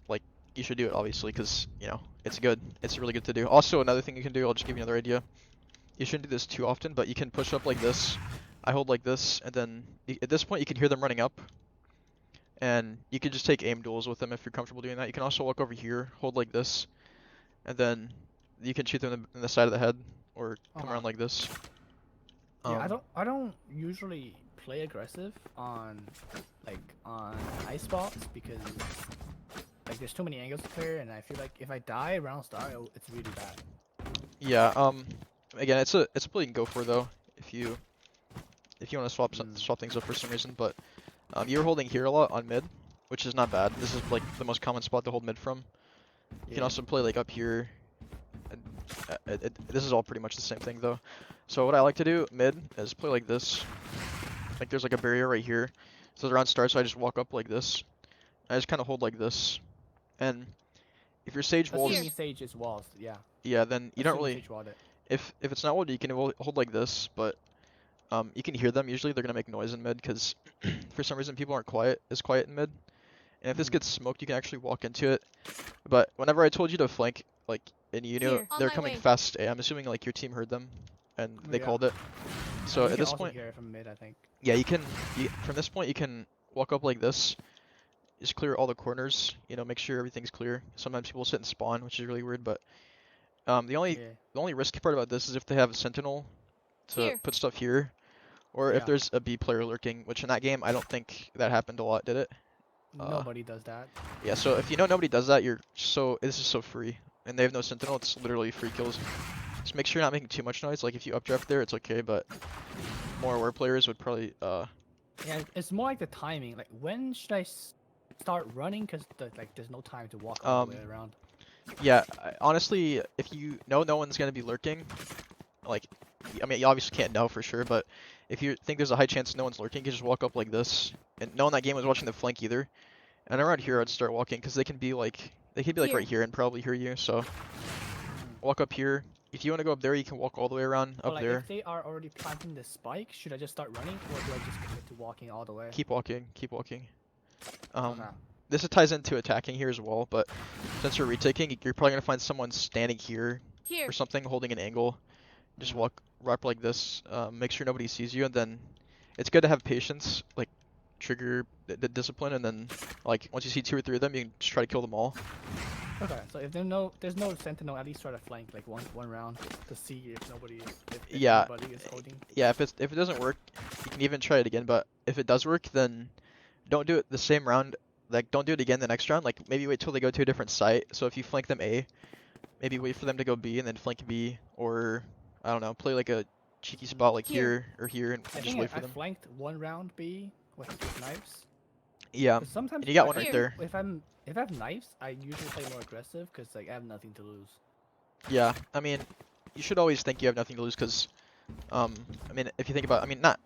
like you should do it obviously, because you know it's good. It's really good to do. Also, another thing you can do, I'll just give you another idea. You shouldn't do this too often, but you can push up like this. I hold like this, and then at this point you can hear them running up, and you can just take aim duels with them if you're comfortable doing that. You can also walk over here, hold like this, and then you can shoot them in the side of the head or come around like this. Yeah, I don't usually play aggressive on Icebox because like there's too many angles to clear, and I feel like if I die around start, it's really bad. Yeah. Again, it's a play you can go for though if you want to swap things up for some reason. But you're holding here a lot on mid, which is not bad. This is like the most common spot to hold mid from. You can also play like up here. And this is all pretty much the same thing though. So what I like to do mid is play like this. Like there's like a barrier right here. So the round starts, so I just walk up like this. I just kind of hold like this, and if your sage walled Assuming is, Sage is walls, yeah. yeah, then you don't Assuming really. Sage walled it. If it's not walled, you can hold like this, but you can hear them. Usually they're gonna make noise in mid because for some reason people aren't quiet in mid. And if this Mhm. gets smoked, you can actually walk into it. But whenever I told you to flank, like, and you knew Here, on they're my coming way. fast, I'm assuming like your team heard them, and they Yeah. called it. So And at you can this also point, hear it from mid, I think. yeah, from this point you can walk up like this, just clear all the corners, make sure everything's clear. Sometimes people sit and spawn, which is really weird, but the only Yeah. the only risky part about this is if they have a sentinel to Here. put stuff here, or if Yeah. there's a B player lurking, which in that game I don't think that happened a lot, did it? Nobody does that. Yeah, so if you know nobody does that, this is so free. And they have no sentinel, it's literally free kills. Just make sure you're not making too much noise. Like if you updraft there, it's okay, but more aware players would probably Yeah, it's more like the timing. Like, when should I start running? Because there's no time to walk all the way around. yeah, honestly, if you know no one's gonna be lurking, like, I mean, you obviously can't know for sure, but if you think there's a high chance no one's lurking, you can just walk up like this. And no one in that game was watching the flank either. And around here, I'd start walking because they could be like right here and probably hear you. So walk up here. If you want to go up there, you can walk all the way around But up like, there. if they are already planting the spike, should I just start running, or do I just commit to walking all the way? Keep walking, keep walking. Okay. This ties into attacking here as well, but since you're retaking, you're probably gonna find someone standing here Here. or something, holding an angle. Just walk up like this. Make sure nobody sees you, and then it's good to have patience, like trigger the discipline, and then like once you see 2 or 3 of them, you can just try to kill them all. Okay, so if there's no sentinel, at least try to flank like one round to see if Yeah. anybody is holding. Yeah, if it doesn't work, you can even try it again. But if it does work, then don't do it the same round. Like don't do it again the next round. Like maybe wait till they go to a different site. So if you flank them A, maybe wait for them to go B and then flank B, or I don't know, play like a cheeky spot like Here. here or here and I just think wait for I them. flanked one round B with knives. Yeah, 'Cause sometimes and you got I one right feel there. if I have knives, I usually play more aggressive because like I have nothing to lose. Yeah, I mean, you should always think you have nothing to lose because, I mean, if you think about, I mean, not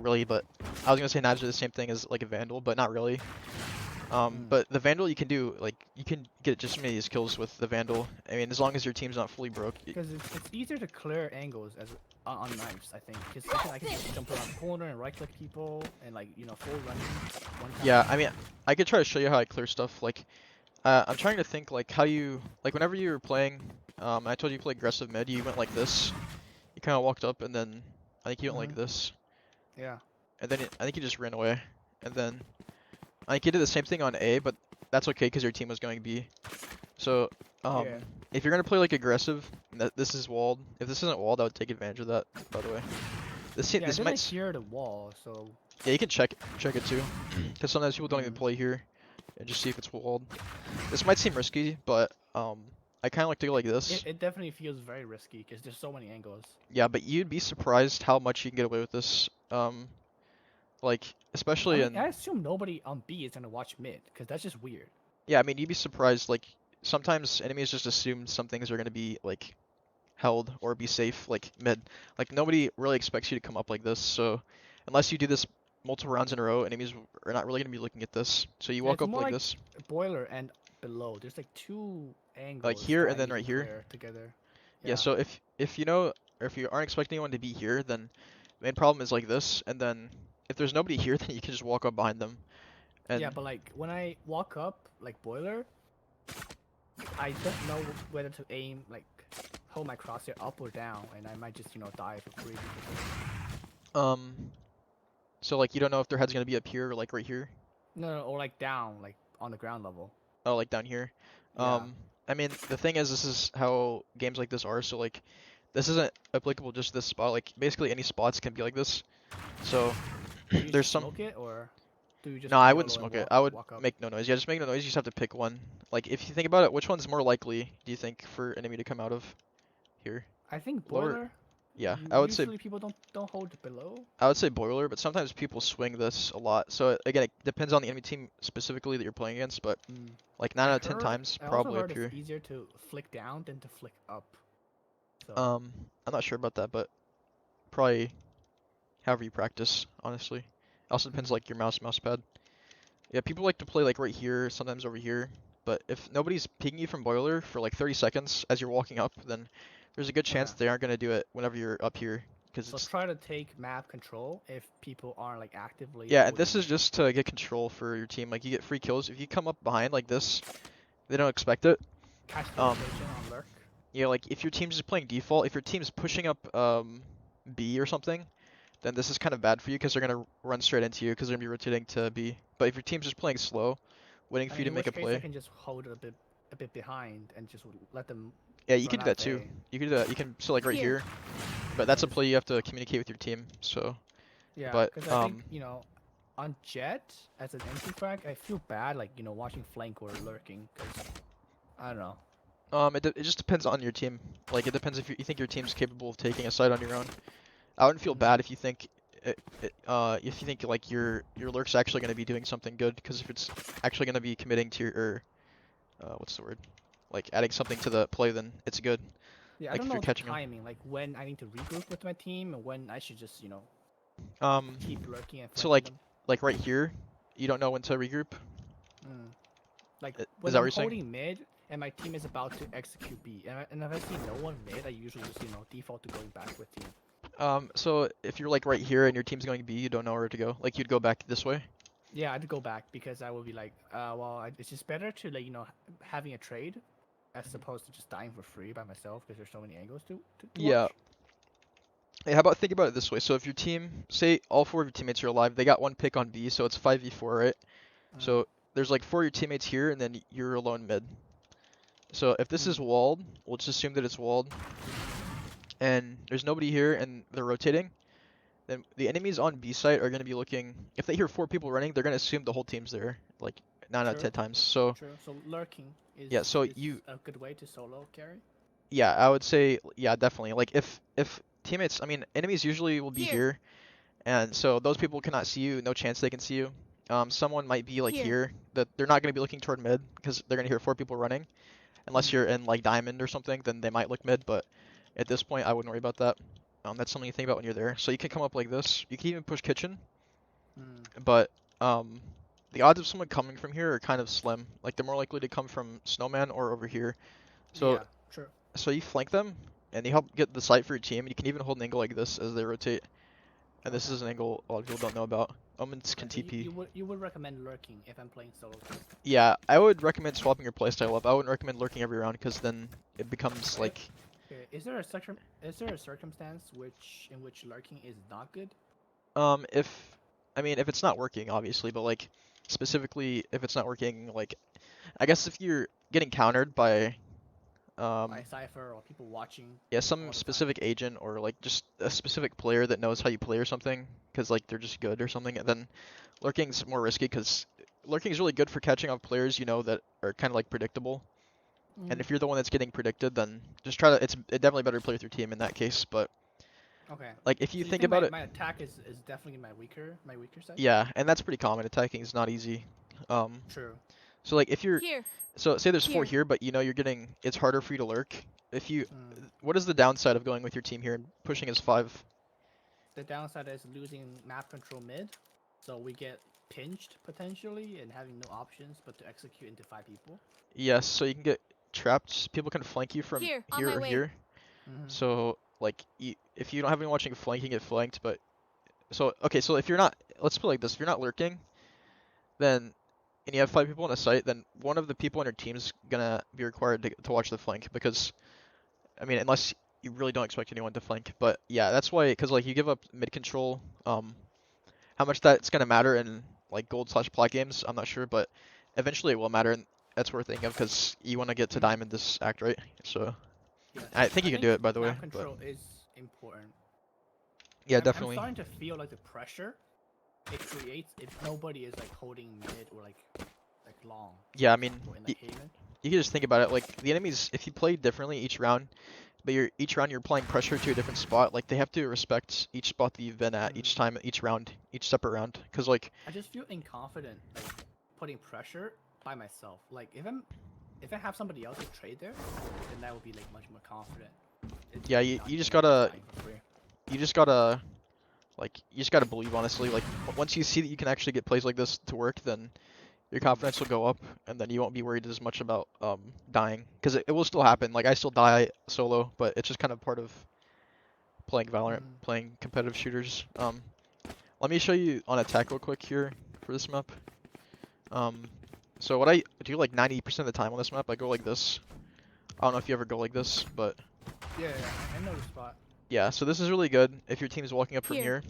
really, but I was gonna say knives are the same thing as like a vandal, but not really. But the vandal you can do, like, you can get just as many kills with the vandal. I mean, as long as your team's not fully broke. Because it's easier to clear angles as on knives, I think. Because I can just jump around the corner and right click people and like full running. One time. Yeah, I mean, I could try to show you how I clear stuff. Like, I'm trying to think like how you like whenever you were playing. I told you play aggressive mid. You went like this. You kind of walked up and then I think you went like this. Yeah. And then I think you just ran away. And then I think you did the same thing on A, but that's okay because your team was going B. So Yeah. if you're gonna play like aggressive, this is walled. If this isn't walled, I would take advantage of that. By the way, this Yeah, I this didn't might hear the wall, so. yeah, you can check it too, because sometimes people don't even play here and just see if it's walled. This might seem risky, but I kind of like to go like this. It definitely feels very risky because there's so many angles. Yeah, but you'd be surprised how much you can get away with this. Like especially in I assume nobody on B is gonna watch mid because that's just weird. yeah, I mean you'd be surprised. Like sometimes enemies just assume some things are gonna be like held or be safe like mid. Like nobody really expects you to come up like this. So unless you do this multiple rounds in a row, enemies are not really gonna be looking at this. So you Yeah, walk it's up more like like this. boiler and below. There's like two angles. Like here that and then you right can here. clear together. Yeah, so if you know or if you aren't expecting anyone to be here, then the main problem is like this, and then if there's nobody here, then you can just walk up behind them. And Yeah, but like when I walk up like boiler, I don't know whether to aim like hold my crosshair up or down, and I might just die for free. so like you don't know if their head's gonna be up here or like right here. No, or like down, like on the ground level. Oh, like down here. Yeah. I mean the thing is this is how games like this are. So like this isn't applicable just this spot. Like basically any spots can be like this. So Do you there's just some. smoke it or do you just No, I YOLO wouldn't and smoke it. I would walk up? make no noise. Yeah, just make no noise. You just have to pick one. Like if you think about it, which one's more likely do you think for enemy to come out of here? I think Lower- boiler. Yeah, I would say Usually people don't hold below. boiler, but sometimes people swing this a lot. So again, it depends on the enemy team specifically that you're playing against, but like 9 out of 10 times I also probably heard up here. it's easier to flick down than to flick up. So I'm not sure about that, but probably however you practice, honestly. Also depends like your mouse pad. Yeah, people like to play like right here, sometimes over here. But if nobody's pinging you from boiler for like 30 seconds as you're walking up, then there's a good chance Okay. they aren't gonna do it whenever you're up here, because So it's try to take map control if people aren't like actively yeah. And holding this is just to get control for your team. Like you get free kills if you come up behind like this. They don't expect it. catch the Um, rotation on lurk. yeah, like if your team's just playing default, if your team's pushing up B or something, then this is kind of bad for you because they're gonna run straight into you because they're gonna be rotating to B. But if your team's just playing slow, waiting I for you mean, to in make a which case I play, can just hold it a bit behind and just let them yeah, you run can do out that of too. A. You can do that. You can so like right Here. here, but that's a play you have to communicate with your team. So, Yeah, but because I think on Jett as an entry frag, I feel bad like watching flank or lurking because I don't know. it just depends on your team. Like it depends if you think your team's capable of taking a side on your own. I wouldn't feel bad if you think if you think like your lurk's actually going to be doing something good, because if it's actually going to be committing to your or what's the word, like adding something to the play, then it's good. Yeah, I Like don't if you're know the catching them. timing, like when I need to regroup with my team and when I should just Um, keep lurking and so flanking them. like right here, you don't know when to regroup. Mm. Like Is when that what I'm you're saying? holding mid and my team is about to execute B, and if I see no one mid, I usually just default to going back with team. So if you're like right here and your team's going B, you don't know where to go. Like you'd go back this way. Yeah, I'd go back because I would be like, it's just better to like having a trade as opposed to just dying for free by myself because there's so many angles to Yeah. watch. Hey, how about think about it this way? So if your team, say all four of your teammates are alive, they got one pick on B, so it's 5v4, right? Mm. So there's like four of your teammates here, and then you're alone mid. So if this is Mm. walled, we'll just assume that it's walled, and there's nobody here, and they're rotating. Then the enemies on B site are going to be looking. If they hear four people running, they're going to assume the whole team's there, like 9 out of 10 True, times. So true. So lurking yeah, so is you a good way to solo carry. yeah, I would say yeah, definitely. Like if teammates, I mean, enemies usually will be Here. here, and so those people cannot see you. No chance they can see you. Someone might be like Here. here that they're not going to be looking toward mid because they're going to hear four people running. Unless Mm. you're in like diamond or something, then they might look mid. But at this point, I wouldn't worry about that. That's something you think about when you're there. So you can come up like this. You can even push kitchen, Mm. but the odds of someone coming from here are kind of slim. Like they're more likely to come from snowman or over here. So Yeah, true. so you flank them, and you help get the site for your team. You can even hold an angle like this as they rotate. And this Okay. is an angle a lot of people don't know about. Omens Okay, can so TP. you would recommend lurking if I'm playing solo queue. Yeah, I would recommend swapping your playstyle up. I wouldn't recommend lurking every round because then it becomes If, like okay, is there a circumstance in which lurking is not good? if I mean if it's not working obviously, but like specifically if it's not working, like I guess if you're getting countered by By Cypher or people watching yeah, all some the time. specific agent or like just a specific player that knows how you play or something, because like they're just good or something, and then lurking's more risky because lurking is really good for catching off players you know that are kind of like predictable. And Mm. if you're the one that's getting predicted, then just try to. It's definitely better to play with your team in that case. But Okay. like if you So you think think about it, my attack is definitely my weaker side? yeah, and that's pretty common. Attacking is not easy. Um, True. so like if you're Here. so say there's four Here. here, but you know you're getting it's harder for you to lurk. If you, Mm. what is the downside of going with your team here and pushing as 5? The downside is losing map control mid, so we get pinched potentially and having no options but to execute into 5 people. Yes, so you can get trapped. People can flank you from Here. On here my or way. here. Mm-hmm. So like if you don't have anyone watching flank, you can get flanked. But so okay, so if you're not, let's put it like this: if you're not lurking, then and you have 5 people in a site, then one of the people on your team's gonna be required to watch the flank because I mean unless you really don't expect anyone to flank. But yeah, that's why because like you give up mid control. How much that's gonna matter in like gold/plat games, I'm not sure, but eventually it will matter, and that's worth thinking of because you want to get to diamond this act, right? So Yes. I think I you can do think it, by the way. map But control is important. yeah, I'm definitely. starting to feel like the pressure it creates if nobody is like holding mid or like long. Yeah, I For mean, example, in like Haven. you can just think about it. Like the enemies, if you play differently each round, but each round you're applying pressure to a different spot, like they have to respect each spot that you've been at each time, each round, each separate round. Because like I just feel inconfident like putting pressure by myself. Like if I have somebody else to trade there, then that would be like much more confident. yeah, you just gotta Like you just gotta believe, honestly. Like once you see that you can actually get plays like this to work, then your confidence will go up, and then you won't be worried as much about dying, because it will still happen. Like I still die solo, but it's just kind of part of playing Valorant, playing competitive shooters. Let me show you on attack real quick here for this map. So what I do like 90% of the time on this map, I go like this. I don't know if you ever go like this, but Yeah, I know the spot. yeah. So this is really good if your team's walking up from Here.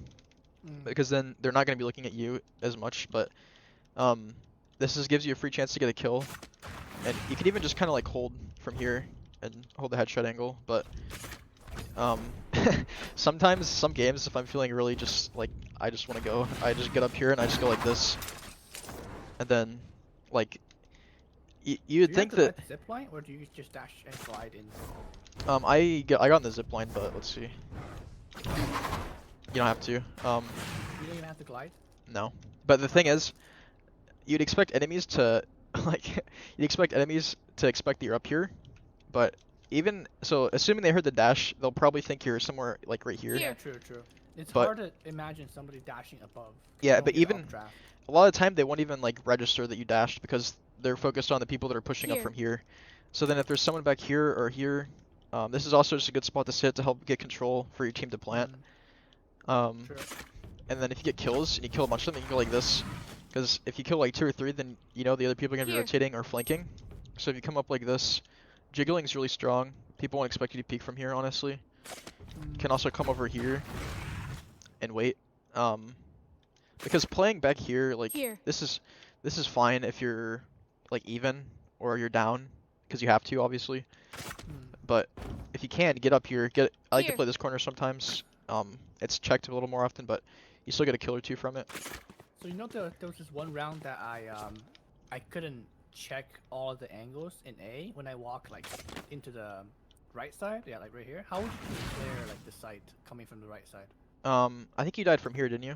here, because then they're not going to be looking at you as much. But this just gives you a free chance to get a kill, and you can even just kind of like hold from here and hold the headshot angle. But um, sometimes some games, if I'm feeling really just like I just want to go, I just get up here and I just go like this, and then like you would think that zip line, or do you just dash and glide in? I got on the zip line, but let's see. You don't have to. You don't even have to glide. No. But the thing is, you'd expect enemies to like you'd expect enemies to expect that you're up here, but even so, assuming they heard the dash, they'll probably think you're somewhere like right here. Yeah, true. It's But- hard to imagine somebody dashing above. Yeah, You but don't get even updraft. a lot of the time they won't even like register that you dashed because they're focused on the people that are pushing up Here. from here. So then if there's someone back here or here, this is also just a good spot to sit to help get control for your team to plant. True. And then if you get kills and you kill a bunch of them, you can go like this. Because if you kill like 2 or 3, then you know the other people are going to be Here. rotating or flanking. So if you come up like this, jiggling is really strong. People won't expect you to peek from here, honestly. You can also come over here and wait. Because playing back here, like Here. this is fine if you're like even or you're down, because you have to obviously. But if you can get up here, I like to Here. play this corner sometimes. It's checked a little more often, but you still get a kill or 2 from it. So you know there was this one round that I couldn't check all of the angles in A when I walk like into the right side, yeah, like right here. How would you clear like the sight coming from the right side? I think you died from here, didn't you?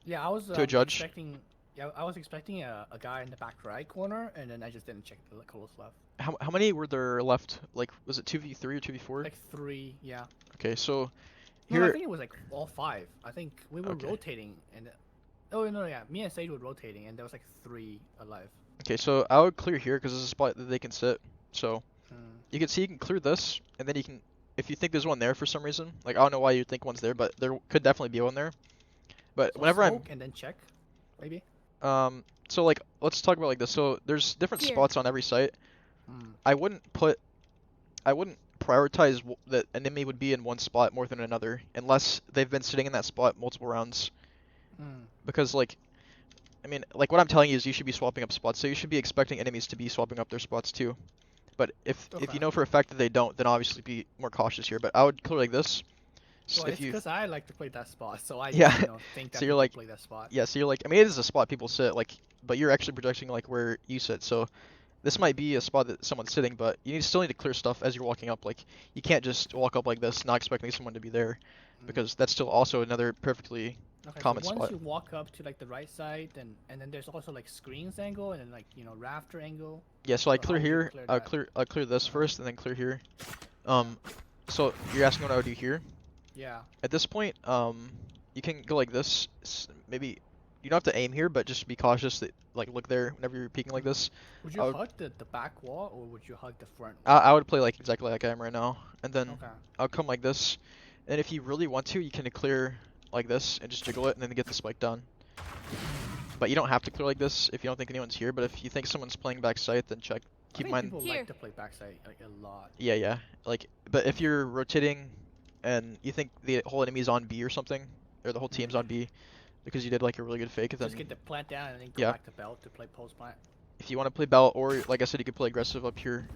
Yeah, I was To a judge? expecting. Yeah, I was expecting a guy in the back right corner, and then I just didn't check the close left. How many were there left? Like, was it 2v3 or 2v4? Like 3, yeah. Okay, so No, I here, think it was like all 5. I think we were Okay. rotating, and oh no, yeah, me and Sage were rotating, and there was like 3 alive. okay, so I would clear here because this is a spot that they can sit. So Hmm. you can see you can clear this, and then you can, if you think there's one there for some reason, like I don't know why you think one's there, but there could definitely be one there. But So whenever smoke and then check, maybe. so like let's talk about like this. So there's different Here. spots on every site. Hmm. I wouldn't prioritize that an enemy would be in one spot more than another unless they've been sitting in that spot multiple rounds. Hmm. Because like, I mean, like what I'm telling you is you should be swapping up spots, so you should be expecting enemies to be swapping up their spots too. But if Okay. you know for a fact that they don't, then obviously be more cautious here. But I would clear like this. Well, If it's you because I like to play that spot, so I Yeah. just, think that So you're people like- play that spot. yeah, so you're like, I mean, it is a spot people sit like, but you're actually projecting like where you sit. So this might be a spot that someone's sitting, but you still need to clear stuff as you're walking up. Like you can't just walk up like this, not expecting someone to be there, because that's still also another perfectly Okay, common so once spot. you walk up to like the right side, and then there's also like screens angle, and then like rafter angle. Yeah, so I So how clear would you here. clear I'll that? clear this first, and then clear here. So you're asking what I would do here? Yeah. At this point, you can go like this. Maybe you don't have to aim here, but just be cautious that like look there whenever you're peeking like this. Would you I would- hug the back wall, or would you hug the front? I would play like exactly like I am right now, and then Okay. I'll come like this. And if you really want to, you can clear like this and just jiggle it, and then get the spike down. But you don't have to clear like this if you don't think anyone's here. But if you think someone's playing back site, then check. I Keep in think mind. people Here. like to play backside like a lot. Yeah. Like, but if you're rotating and you think the whole enemy's on B or something, or the whole team's on B, because you did like a really good fake, then Just get the plant down and then go Yeah. back to belt to play post plant. if you want to play belt, or like I said, you could play aggressive up here.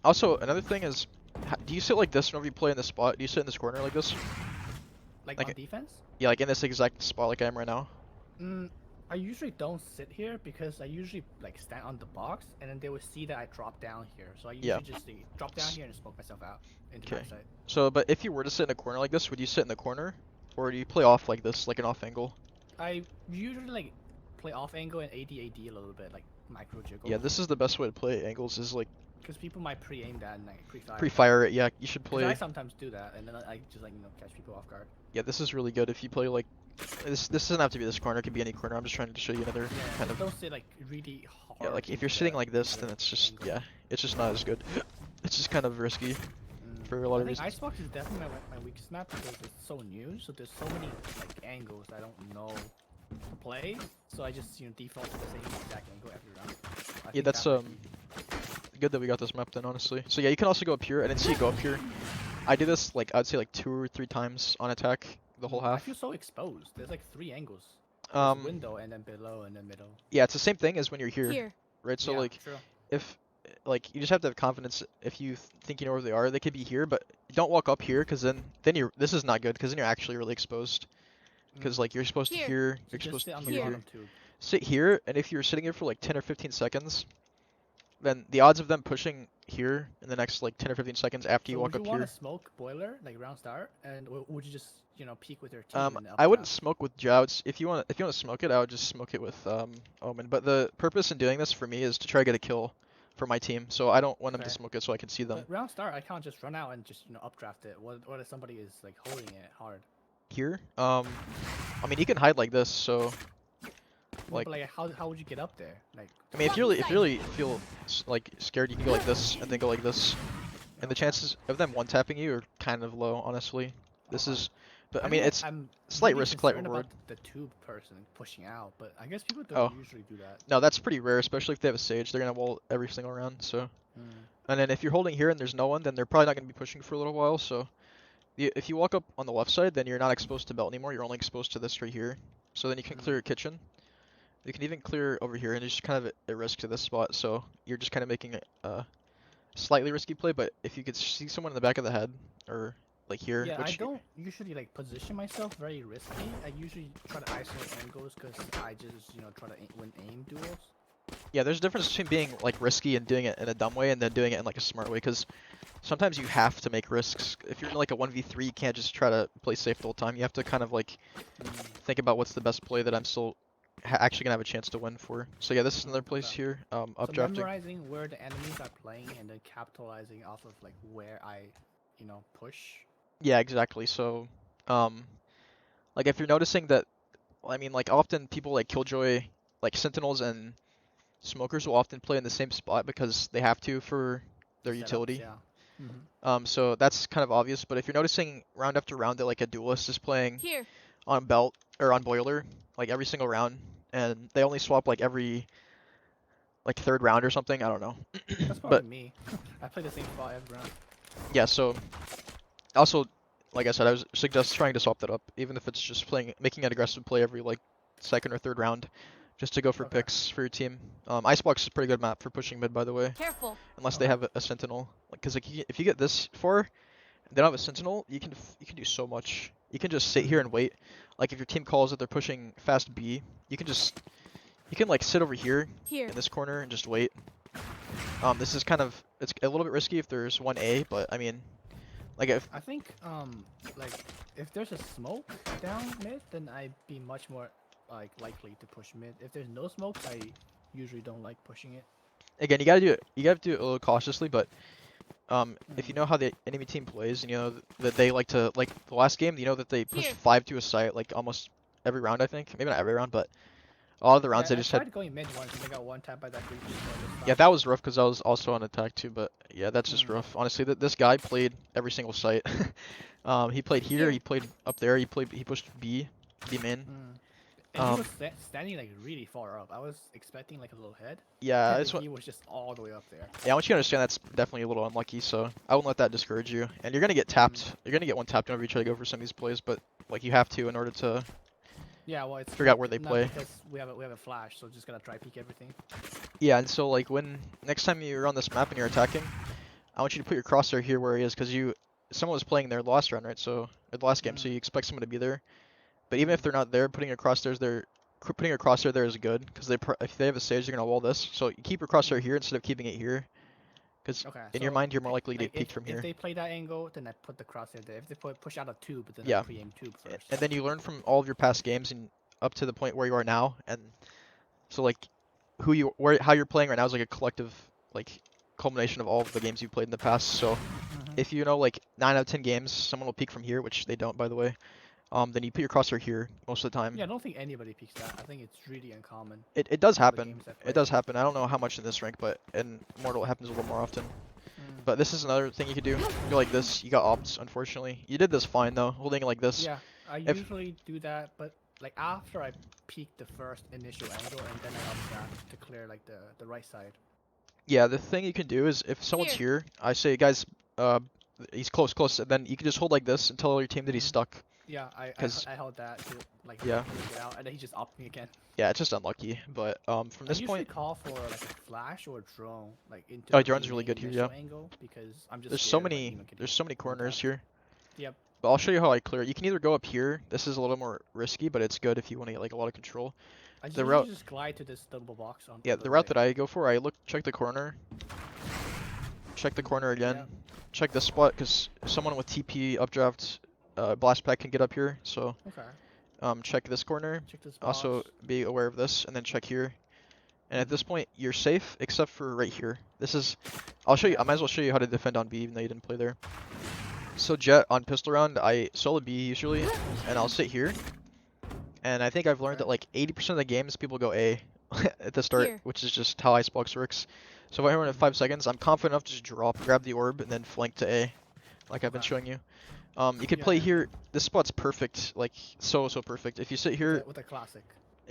Also, another thing is, do you sit like this whenever you play in this spot? Do you sit in this corner like this? Like Like on defense? Yeah, like in this exact spot like I am right now. I usually don't sit here because I usually like stand on the box, and then they would see that I drop down here. So I usually Yeah. just drop down here and smoke myself out into Okay. backside. So, but if you were to sit in a corner like this, would you sit in the corner, or do you play off like this, like an off angle? I usually like play off angle and AD a little bit, like micro jiggle. Yeah, this is the best way to play angles. Is like Because people might pre-aim that and like pre-fire. pre-fire it. Yeah, you should Because I play. sometimes do that, and then I just like catch people off guard. Yeah, this is really good if you play like this. This doesn't have to be this corner. It could be any corner. I'm just trying to show you another Yeah, kind of. don't say like really hard. Yeah, like if into you're sitting the- like this, into then the it's just angle. yeah, it's just not as good. It's just kind of risky for a lot I of think reasons. Icebox is definitely my weakest map because it's so new, so there's so many like angles I don't know to play. So I just default to the same exact angle every round. I Yeah, think that's that might be- good that we got this map then, honestly. So yeah, you can also go up here. I didn't see you go up here. I do this like I'd say like 2 or 3 times on attack the whole I half. feel so exposed. There's like 3 angles. There's window and then below and then middle. Yeah, it's the same thing as when you're here, right? So Yeah, like true. if like you just have to have confidence if you think you know where they are, they could be here, but don't walk up here because then you're this is not good because then you're actually really exposed. Because like you're supposed to Here. hear, So you're just supposed sit to on the hear. bottom tube. Sit here, and if you're sitting here for like 10 or 15 seconds, then the odds of them pushing here in the next like 10 or 15 seconds after you So walk would up you want here. to smoke boiler like round start, and would you just peek with your team? And then up I wouldn't top? smoke with jouts. If you want to smoke it, I would just smoke it with Omen. But the purpose in doing this for me is to try to get a kill for my team. So I don't want them to Okay. smoke it so I can see them. But round start, I can't just run out and just updraft it. What if somebody is like holding it hard? Here, I mean you can hide like this. So No, like, but, like how would you get up there? Like I mean if you really feel like scared, you can go like this and then go like this. And the chances of them one tapping you are kind of low, honestly. This Okay. is, but I don't mean know, it's I'm slight really risk, slight concerned reward. about the tube person pushing out, but I guess people Oh. don't usually do that. No, that's pretty rare, especially if they have a sage. They're gonna wall every single round. So, Mm. and then if you're holding here and there's no one, then they're probably not gonna be pushing for a little while. So, if you walk up on the left side, then you're not exposed to belt anymore. You're only exposed to this right here. So then you can clear your kitchen. You can even clear over here, and it's just kind of a risk to this spot. So you're just kind of making a slightly risky play. But if you could see someone in the back of the head or like here, Yeah, I which don't usually like position myself very risky. I usually try to isolate angles because I just try to win aim duels. yeah, there's a difference between being like risky and doing it in a dumb way and then doing it in like a smart way. Because sometimes you have to make risks. If you're in like a 1v3, you can't just try to play safe the whole time. You have to kind of like think about what's the best play that I'm still actually gonna have a chance to win for. So yeah, this is another place Okay. here. So Updrafting. memorizing where the enemies are playing and then capitalizing off of like where I, push. Yeah, exactly. So, like if you're noticing that, I mean, like often people like Killjoy, like Sentinels and Smokers will often play in the same spot because they have to for their Setups, utility. Yeah. So that's kind of obvious. But if you're noticing round after round that like a duelist is playing Here. on belt or on boiler, like every single round, and they only swap like every like third round or something. I don't know. That's probably But me. I play the same spot every round. yeah, so also, like I said, I would suggest trying to swap that up, even if it's just making an aggressive play every like second or third round, just to go for Okay. picks for your team. Icebox is a pretty good map for pushing mid, by the way, Careful. unless they have a sentinel. Because like, if you get this far, and they don't have a sentinel, you can do so much. You can just sit here and wait. Like if your team calls that they're pushing fast B, you can like sit over here Here. in this corner and just wait. This is it's a little bit risky if there's 1A, but I mean, like if I think like if there's a smoke down mid, then I'd be much more like likely to push mid. If there's no smoke, I usually don't like pushing it. again, you gotta do it a little cautiously, but if you know how the enemy team plays, and you know that they like to, like the last game, you know that they push Here. 5 to a site like almost every round, I think. Maybe not every round, but a lot of the rounds Yeah, they I just tried had. going mid once and I got one tap by that creep. So I just Yeah, stopped. that was rough because I was also on attack too, but yeah, that's just rough. Honestly, this guy played every single site. He played here, Here. he played up there, he pushed B main. And he was standing like really far up. I was expecting like a little head. Yeah, and it's what. he was just all the way up there. Yeah, I want you to understand that's definitely a little unlucky, so I wouldn't let that discourage you. And you're gonna get tapped. You're gonna get one tapped whenever you try to go for some of these plays, but like you have to in order to. Yeah, well, it's Figure out where they not play. because we have a flash, so just gonna try peek everything. Yeah, and so like when next time you're on this map and you're attacking, I want you to put your crosshair here where he is, because someone was playing there last round, right? So or the last game, so you expect someone to be there. But even if they're not there, putting your crosshair there is good, because if they have a stage, they're gonna wall this. So you keep your crosshair here instead of keeping it here, because Okay. in your mind you're more likely to like, get peeked from if here. they play that angle, then I put the crosshair there. If they push out a tube, then Yeah. I pre-aim tube first. And then you learn from all of your past games and up to the point where you are now, and So like how you're playing right now is like a collective like culmination of all of the games you've played in the past. So if you know like 9 out of 10 games, someone will peek from here, which they don't by the way. Then you put your crosshair here most of the time. Yeah, I don't think anybody peeks that. I think it's really uncommon. It does All the happen. games I've It played. does happen. I don't know how much in this rank, but in Mortal it happens a little more often. But this is another thing you could do. You go like this. You got ops, unfortunately. You did this fine though, holding it like this. Yeah, I If usually do that, but like after I peek the first initial angle and then I up that to clear like the right side. yeah, the thing you can do is if someone's here, I say, guys, he's close, close, and then you can just hold like this and tell your team that he's stuck. Yeah, I Cause held that to like yeah, get out, and then he just upped me again. yeah, it's just unlucky. But from this I usually point, call for like a flash or a drone, like into oh, the drone's really remaining good here. initial Yeah, angle because I'm just there's scared so of, like, many, even getting there's so many one corners tap. here. Yep. But I'll show you how I clear it. You can either go up here. This is a little more risky, but it's good if you want to get like a lot of control. I The usually route, just glide to this double box on yeah, the the route right. that I go for, I check the corner, check the corner again, Yep. check this spot because someone with TP updraft, blast pack can get up here. So Okay. check this corner. Check this Also box. be aware of this, and then check here. And at this point, you're safe except for right here. This is, I'll show you. I might as well show you how to defend on B, even though you didn't play there. So Jett on pistol round, I solo B usually, and I'll sit here. And I think I've learned that like 80% of the games people go A at the start, which is just how Icebox works. So if I run at 5 seconds, I'm confident enough to just drop, grab the orb, and then flank to A, like I've been showing you. You could play here. This spot's perfect, like so perfect. If you sit here, With a classic.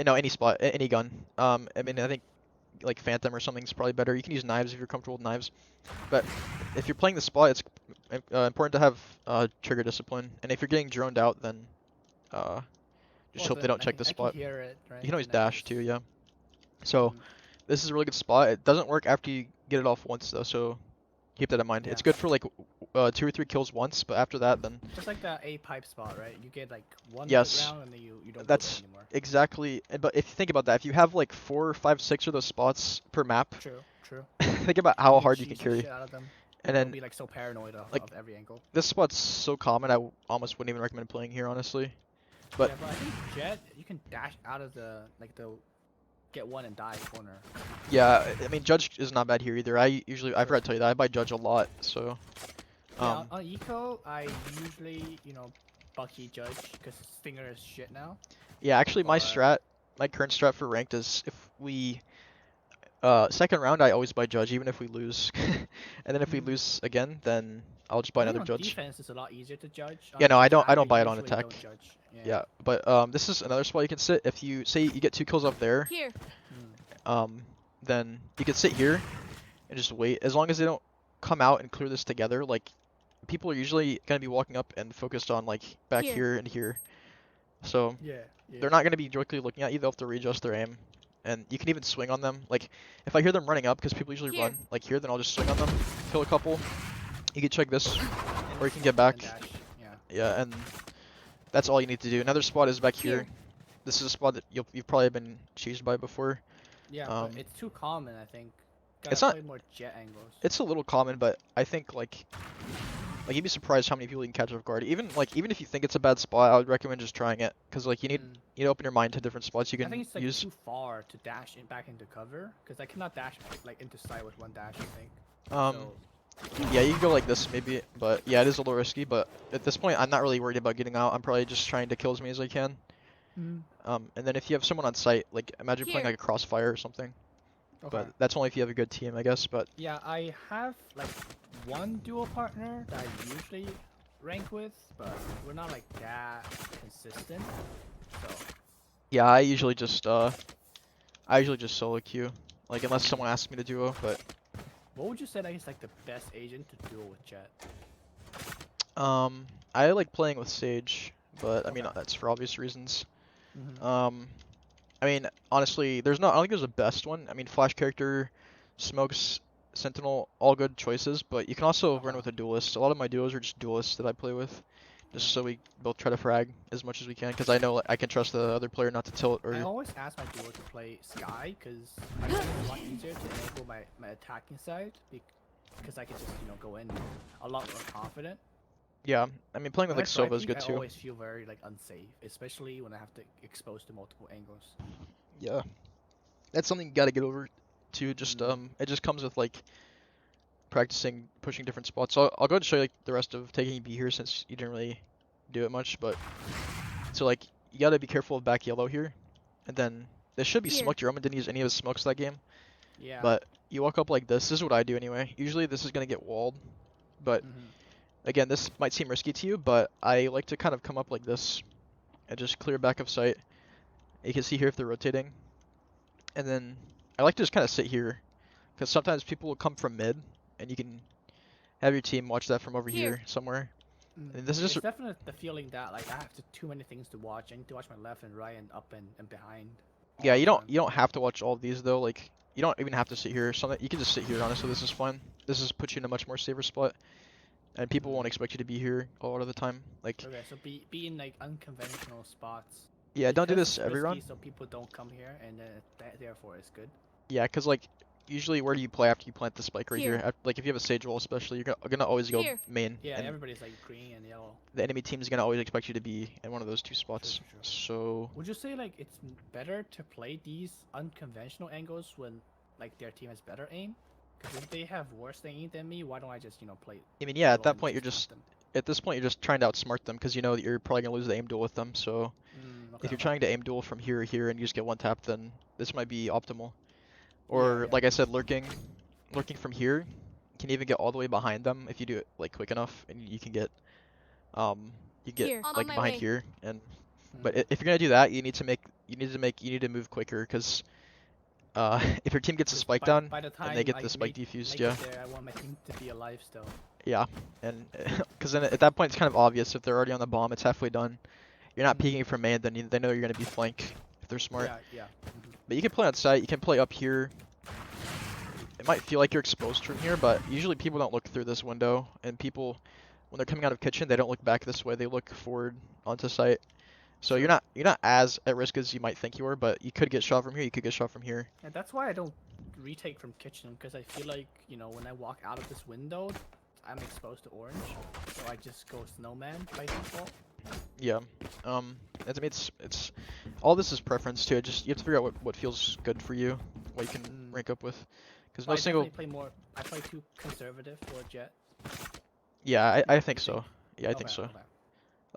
no, any spot, any gun. I mean, I think like Phantom or something is probably better. You can use knives if you're comfortable with knives. But if you're playing the spot, it's important to have trigger discipline. And if you're getting droned out, then just hope they don't check the spot. I can hear it, right? You can always And I dash just... too, yeah. So this is a really good spot. It doesn't work after you get it off once though, so keep that in mind. Yeah. It's good for like 2 or 3 kills once, but after that, then Just like the A pipe spot, right? You get like one yes, good round and then you don't that's go there anymore. exactly. But if you think about that, if you have like 4, 5, 6 of those spots per map, True. think about how hard you can carry. Shit out of them. And They'll then be like so paranoid of every angle. this spot's so common, I almost wouldn't even recommend playing here, honestly. But yeah, but I think Jett, you can dash out of the get one and die corner. yeah, I mean Judge is not bad here either. I forgot to tell you that I buy Judge a lot, so. Yeah, on Eco, I usually Bucky Judge because Stinger is shit now. Yeah, actually my current strat for ranked is if we second round I always buy Judge even if we lose, and then if we lose again then I'll just buy another Judge. Defense is a lot easier to judge. Yeah, no, I don't buy it on attack. Yeah, but this is another spot you can sit. If you say you get 2 kills up there, then you can sit here and just wait. As long as they don't come out and clear this together, like people are usually gonna be walking up and focused on like back here and here. So they're not gonna be directly looking at you. They'll have to readjust their aim, and you can even swing on them. Like if I hear them running up, because people usually run like here, then I'll just swing on them, kill a couple. You can check this, or you can get back. Yeah, and that's all you need to do. Another spot is back here. This is a spot that you've probably been cheesed by before. Yeah, but it's too common, I think. It's not. Play more Jett angles. It's a little common, but I think like you'd be surprised how many people you can catch off guard. Even if you think it's a bad spot, I would recommend just trying it, because like you need to open your mind to different spots you can use. I think it's like too far to dash back into cover, because I cannot dash like into sight with one dash. I think. Yeah, you can go like this maybe, but yeah, it is a little risky. But at this point, I'm not really worried about getting out. I'm probably just trying to kill as many as I can. And then if you have someone on site, like imagine playing like a crossfire or something. Okay. But that's only if you have a good team, I guess. But yeah, I have like one dual partner that I usually rank with, but we're not like that consistent. So. Yeah, I usually just solo queue, like unless someone asks me to duo. But what would you say is like the best agent to duo with Jett? I like playing with Sage, but I mean that's for obvious reasons. I mean, honestly, I don't think there's a best one. I mean, Flash character, Smokes, Sentinel, all good choices, but you can also run with a duelist. A lot of my duos are just duelists that I play with, just so we both try to frag as much as we can, because I know I can trust the other player not to tilt. Or I always ask my duo to play Sky, because I think it's a lot easier to enable my attacking side, because I can just go in a lot more confident. Yeah, I mean playing with like Sova is good too. I always feel very like unsafe, especially when I have to expose to multiple angles. Yeah, that's something you gotta get over to. Just it just comes with like practicing pushing different spots. So I'll go ahead and show you like the rest of taking B here since you didn't really do it much. But so like you gotta be careful of back yellow here, and then this should be smoked. Your Roman didn't use any of his smokes that game, Yeah. but you walk up like this. This is what I do anyway. Usually this is gonna get walled, but again this might seem risky to you, but I like to kind of come up like this and just clear back of sight. You can see here if they're rotating, and then I like to just kind of sit here because sometimes people will come from mid, and you can have your team watch that from over here somewhere. And this is It's just definitely the feeling that like I have too many things to watch. I need to watch my left and right and up and behind. yeah. all You the don't time. you don't have to watch all of these though. Like you don't even have to sit here. Something you can just sit here. Honestly, this is fun. This is puts you in a much more safer spot, and people won't expect you to be here a lot of the time. Like Okay, so be in like unconventional spots. yeah, don't do Because this it's every risky, run. so people don't come here, and therefore it's good. Yeah, because like usually where do you play after you plant the spike right here? Like if you have a sage wall especially, you're gonna always go main, Yeah, and everybody's like green and yellow. the enemy team's gonna always expect you to be in one of those two spots. True. So Would you say like it's better to play these unconventional angles when like their team has better aim? Because if they have worse aim than me, why don't I just play? I mean, yeah, at yellow that and point you're plant just them? at this point you're just trying to outsmart them because you know that you're probably gonna lose the aim duel with them. So if you're trying to aim duel from here to here and you just get one tap, then this might be optimal. Or like I said, lurking from here, you can even get all the way behind them if you do it like quick enough, and you can get you get like behind here. And but if you're gonna do that, you need to move quicker because if your team gets a spike down by the time and they get I the spike make defused, it yeah. there, I want my team to be alive still. Yeah, and because then at that point it's kind of obvious if they're already on the bomb, it's halfway done. You're not peeking from main, then they know you're gonna be flank if they're smart. Yeah. But you can play on site, you can play up here. It might feel like you're exposed from here, but usually people don't look through this window, and people, when they're coming out of kitchen, they don't look back this way. They look forward onto site. So you're not as at risk as you might think you are, but you could get shot from here. You could get shot from here. And that's why I don't retake from kitchen, because I feel like when I walk out of this window, I'm exposed to orange, so I just go snowman by default. Yeah. I mean, it's all this is preference too. You have to figure out what feels good for you, what you can rank up with. Because no I single. I play too conservative for Jett. Yeah, I think so. Yeah, I think Okay, so.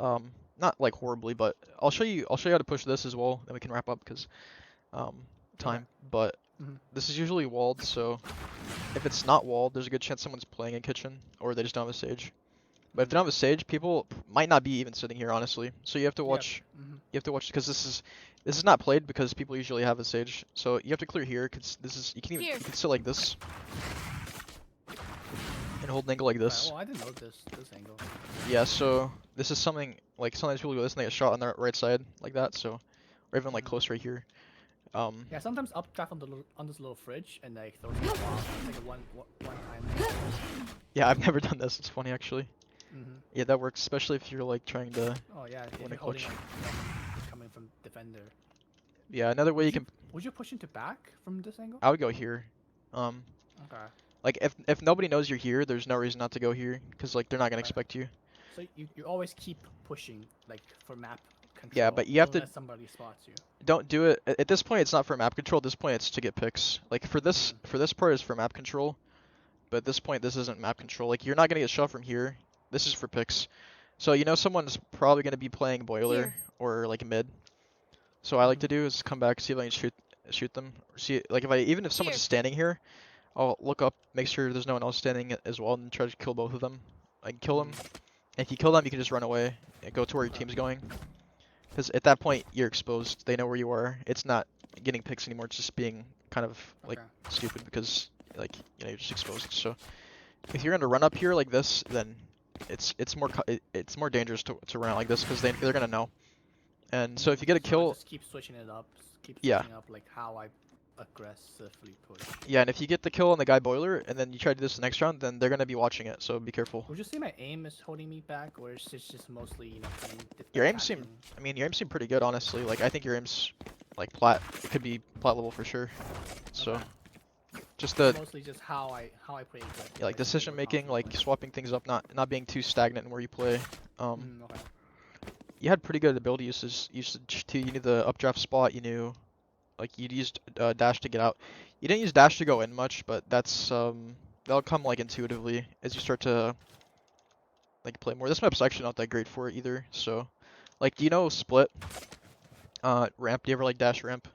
okay. Not like horribly, but I'll show you how to push this as well, then we can wrap up because time. But this is usually walled, so if it's not walled, there's a good chance someone's playing in kitchen or they just don't have a sage. But if they don't have a sage, people might not be even sitting here honestly. So you have to watch. You have to watch because this is not played because people usually have a sage. So you have to clear here because this is you can sit like this and hold an angle like this. Well, I didn't know this angle. Yeah, so this is something like sometimes people go this and they get shot on the right side like that. So or even like close right here. Yeah, sometimes updraft on this little fridge and like throws it off. It's like a one time. Yeah, I've never done this. It's funny actually. Yeah, that works, especially if you're like trying to. Oh yeah, if win a you're holding clutch. coming from defender. Yeah, another way you can. Would you push into back from this angle? I would go here. Okay. Like if nobody knows you're here, there's no reason not to go here, because like they're not gonna expect you. So you always keep pushing like for map control. Yeah, but you have to. Unless somebody spots you. Don't do it at this point. It's not for map control. At this point, it's to get picks. Like for this part is for map control, but at this point, this isn't map control. Like you're not gonna get shot from here. This is for picks. So someone's probably gonna be playing boiler or like mid. So what I like to do is come back, see if I can shoot them. See like even if someone's standing here, I'll look up, make sure there's no one else standing as well, and try to kill both of them. I can kill them. And if you kill them, you can just run away and go to where your team's going. Because at that point, you're exposed. They know where you are. It's not getting picks anymore. It's just being kind of like stupid because like you're just exposed. So if you're gonna run up here like this, then it's more dangerous to run out like this because they're gonna know. And so if you get a kill, just keep switching it up. Keep switching up like how I aggressively push. Yeah, and if you get the kill on the guy boiler and then you try to do this the next round, then they're gonna be watching it. So be careful. Would you say my aim is holding me back, or is it just mostly Your aim seemed pretty good, honestly. Like I think your aim's like plat. It could be plat level for sure. So just mostly just how I play. Yeah, like decision making, like swapping things up, not being too stagnant in where you play. You had pretty good ability usage too. You knew the updraft spot. You knew Like you'd use dash to get out. You didn't use dash to go in much, but that's that'll come like intuitively as you start to like play more. This map's actually not that great for it either. So, like, do you know split ramp? Do you ever like dash ramp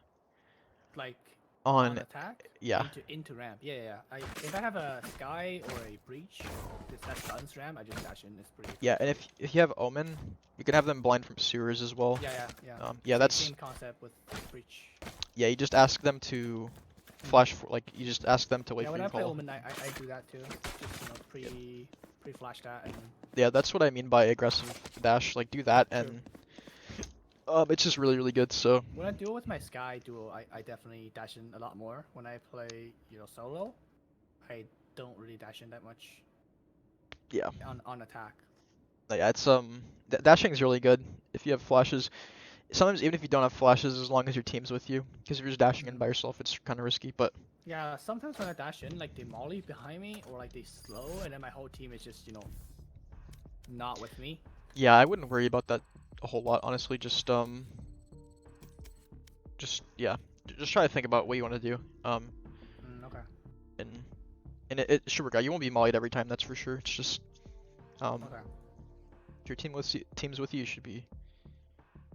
Like on on? attack Yeah, into ramp. Yeah, yeah. If I have a sky or a breach that stuns ramp, I just dash in. It's pretty. yeah. And if you have omen, you can have them blind from sewers as well. Yeah, yeah, yeah. Yeah, Same concept with breach. yeah. You just ask them to flash for like you just ask them to wait Yeah, for when your I play call. Omen, I do that too. Just pre flash that and Yeah, that's what I mean by aggressive dash. Like do that sure. and it's just really good. So When I duel with my Sky duel, I definitely dash in a lot more. When I play, solo, I don't really dash in that much yeah, on attack. yeah. It's dashing is really good if you have flashes. Sometimes even if you don't have flashes, as long as your team's with you, because if you're just dashing in Mhm. by yourself, it's kind of risky. But Yeah, sometimes when I dash in, like they molly behind me or like they slow, and then my whole team is just not with me. yeah, I wouldn't worry about that a whole lot, honestly. Just yeah, just try to think about what you want to do. Okay. And it should work out. You won't be mollied every time, that's for sure. It's just Okay. if your team's with you, you should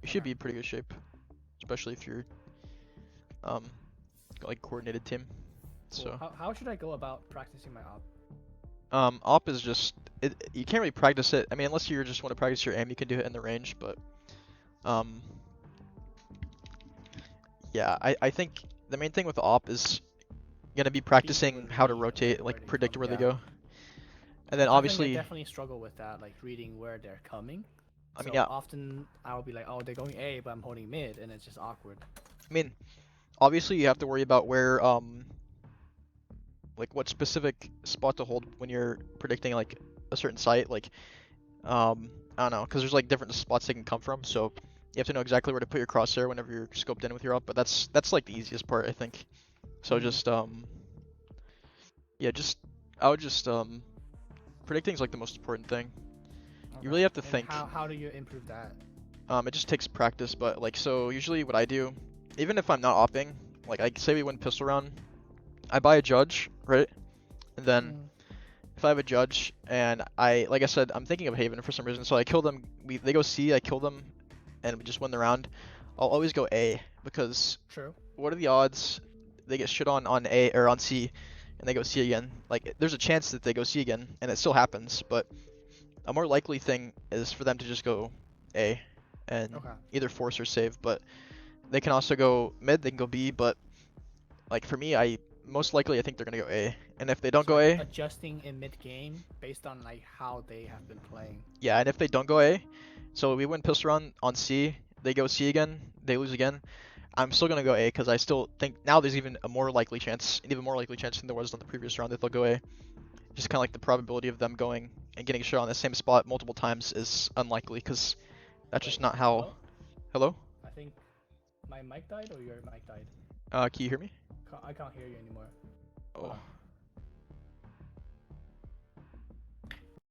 Okay. be in pretty good shape, especially if you're um like coordinated team. Cool. So How should I go about practicing my op? op is just you can't really practice it. I mean, unless you just want to practice your aim, you can do it in the range. But um yeah, I think the main thing with op is gonna be Being able practicing to how to read rotate, where like they predict come. where they Yeah. go, and then I obviously, definitely struggle with that, like reading where they're coming. I mean, So yeah, often I'll be like, oh, they're going A, but I'm holding mid, and it's just awkward. I mean, obviously you have to worry about where like what specific spot to hold when you're predicting like a certain site, like I don't know, because there's like different spots they can come from, so you have to know exactly where to put your crosshair whenever you're scoped in with your op. But that's like the easiest part, I think. So Mm, just yeah, just I would just predicting is like the most important thing. You okay. really have to And think. how do you improve that? It just takes practice, but like so usually what I do, even if I'm not opping, like I say we win pistol round, I buy a judge, right? And then Mm, if I have a judge and like I said, I'm thinking of Haven for some reason, so I kill them. They go C, I kill them, and we just win the round. I'll always go A because true. what are the odds they get shit on A or on C, and they go C again? Like there's a chance that they go C again, and it still happens, but a more likely thing is for them to just go A and Okay. either force or save. But they can also go mid, they can go B, but like for me, I most likely I think they're gonna go A. And if they don't So go like A, adjusting in mid game based on like how they have been playing. yeah, and if they don't go A, so we win pistol round on C, they go C again, they lose again. I'm still gonna go A because I still think now there's even a more likely chance, an even more likely chance than there was on the previous round that they'll go A. Just kind of like the probability of them going and getting shot on the same spot multiple times is unlikely because that's just Wait, not how. hello? Hello? I think my mic died or your mic died. Can you hear me? I can't hear you anymore. Hold Oh, on.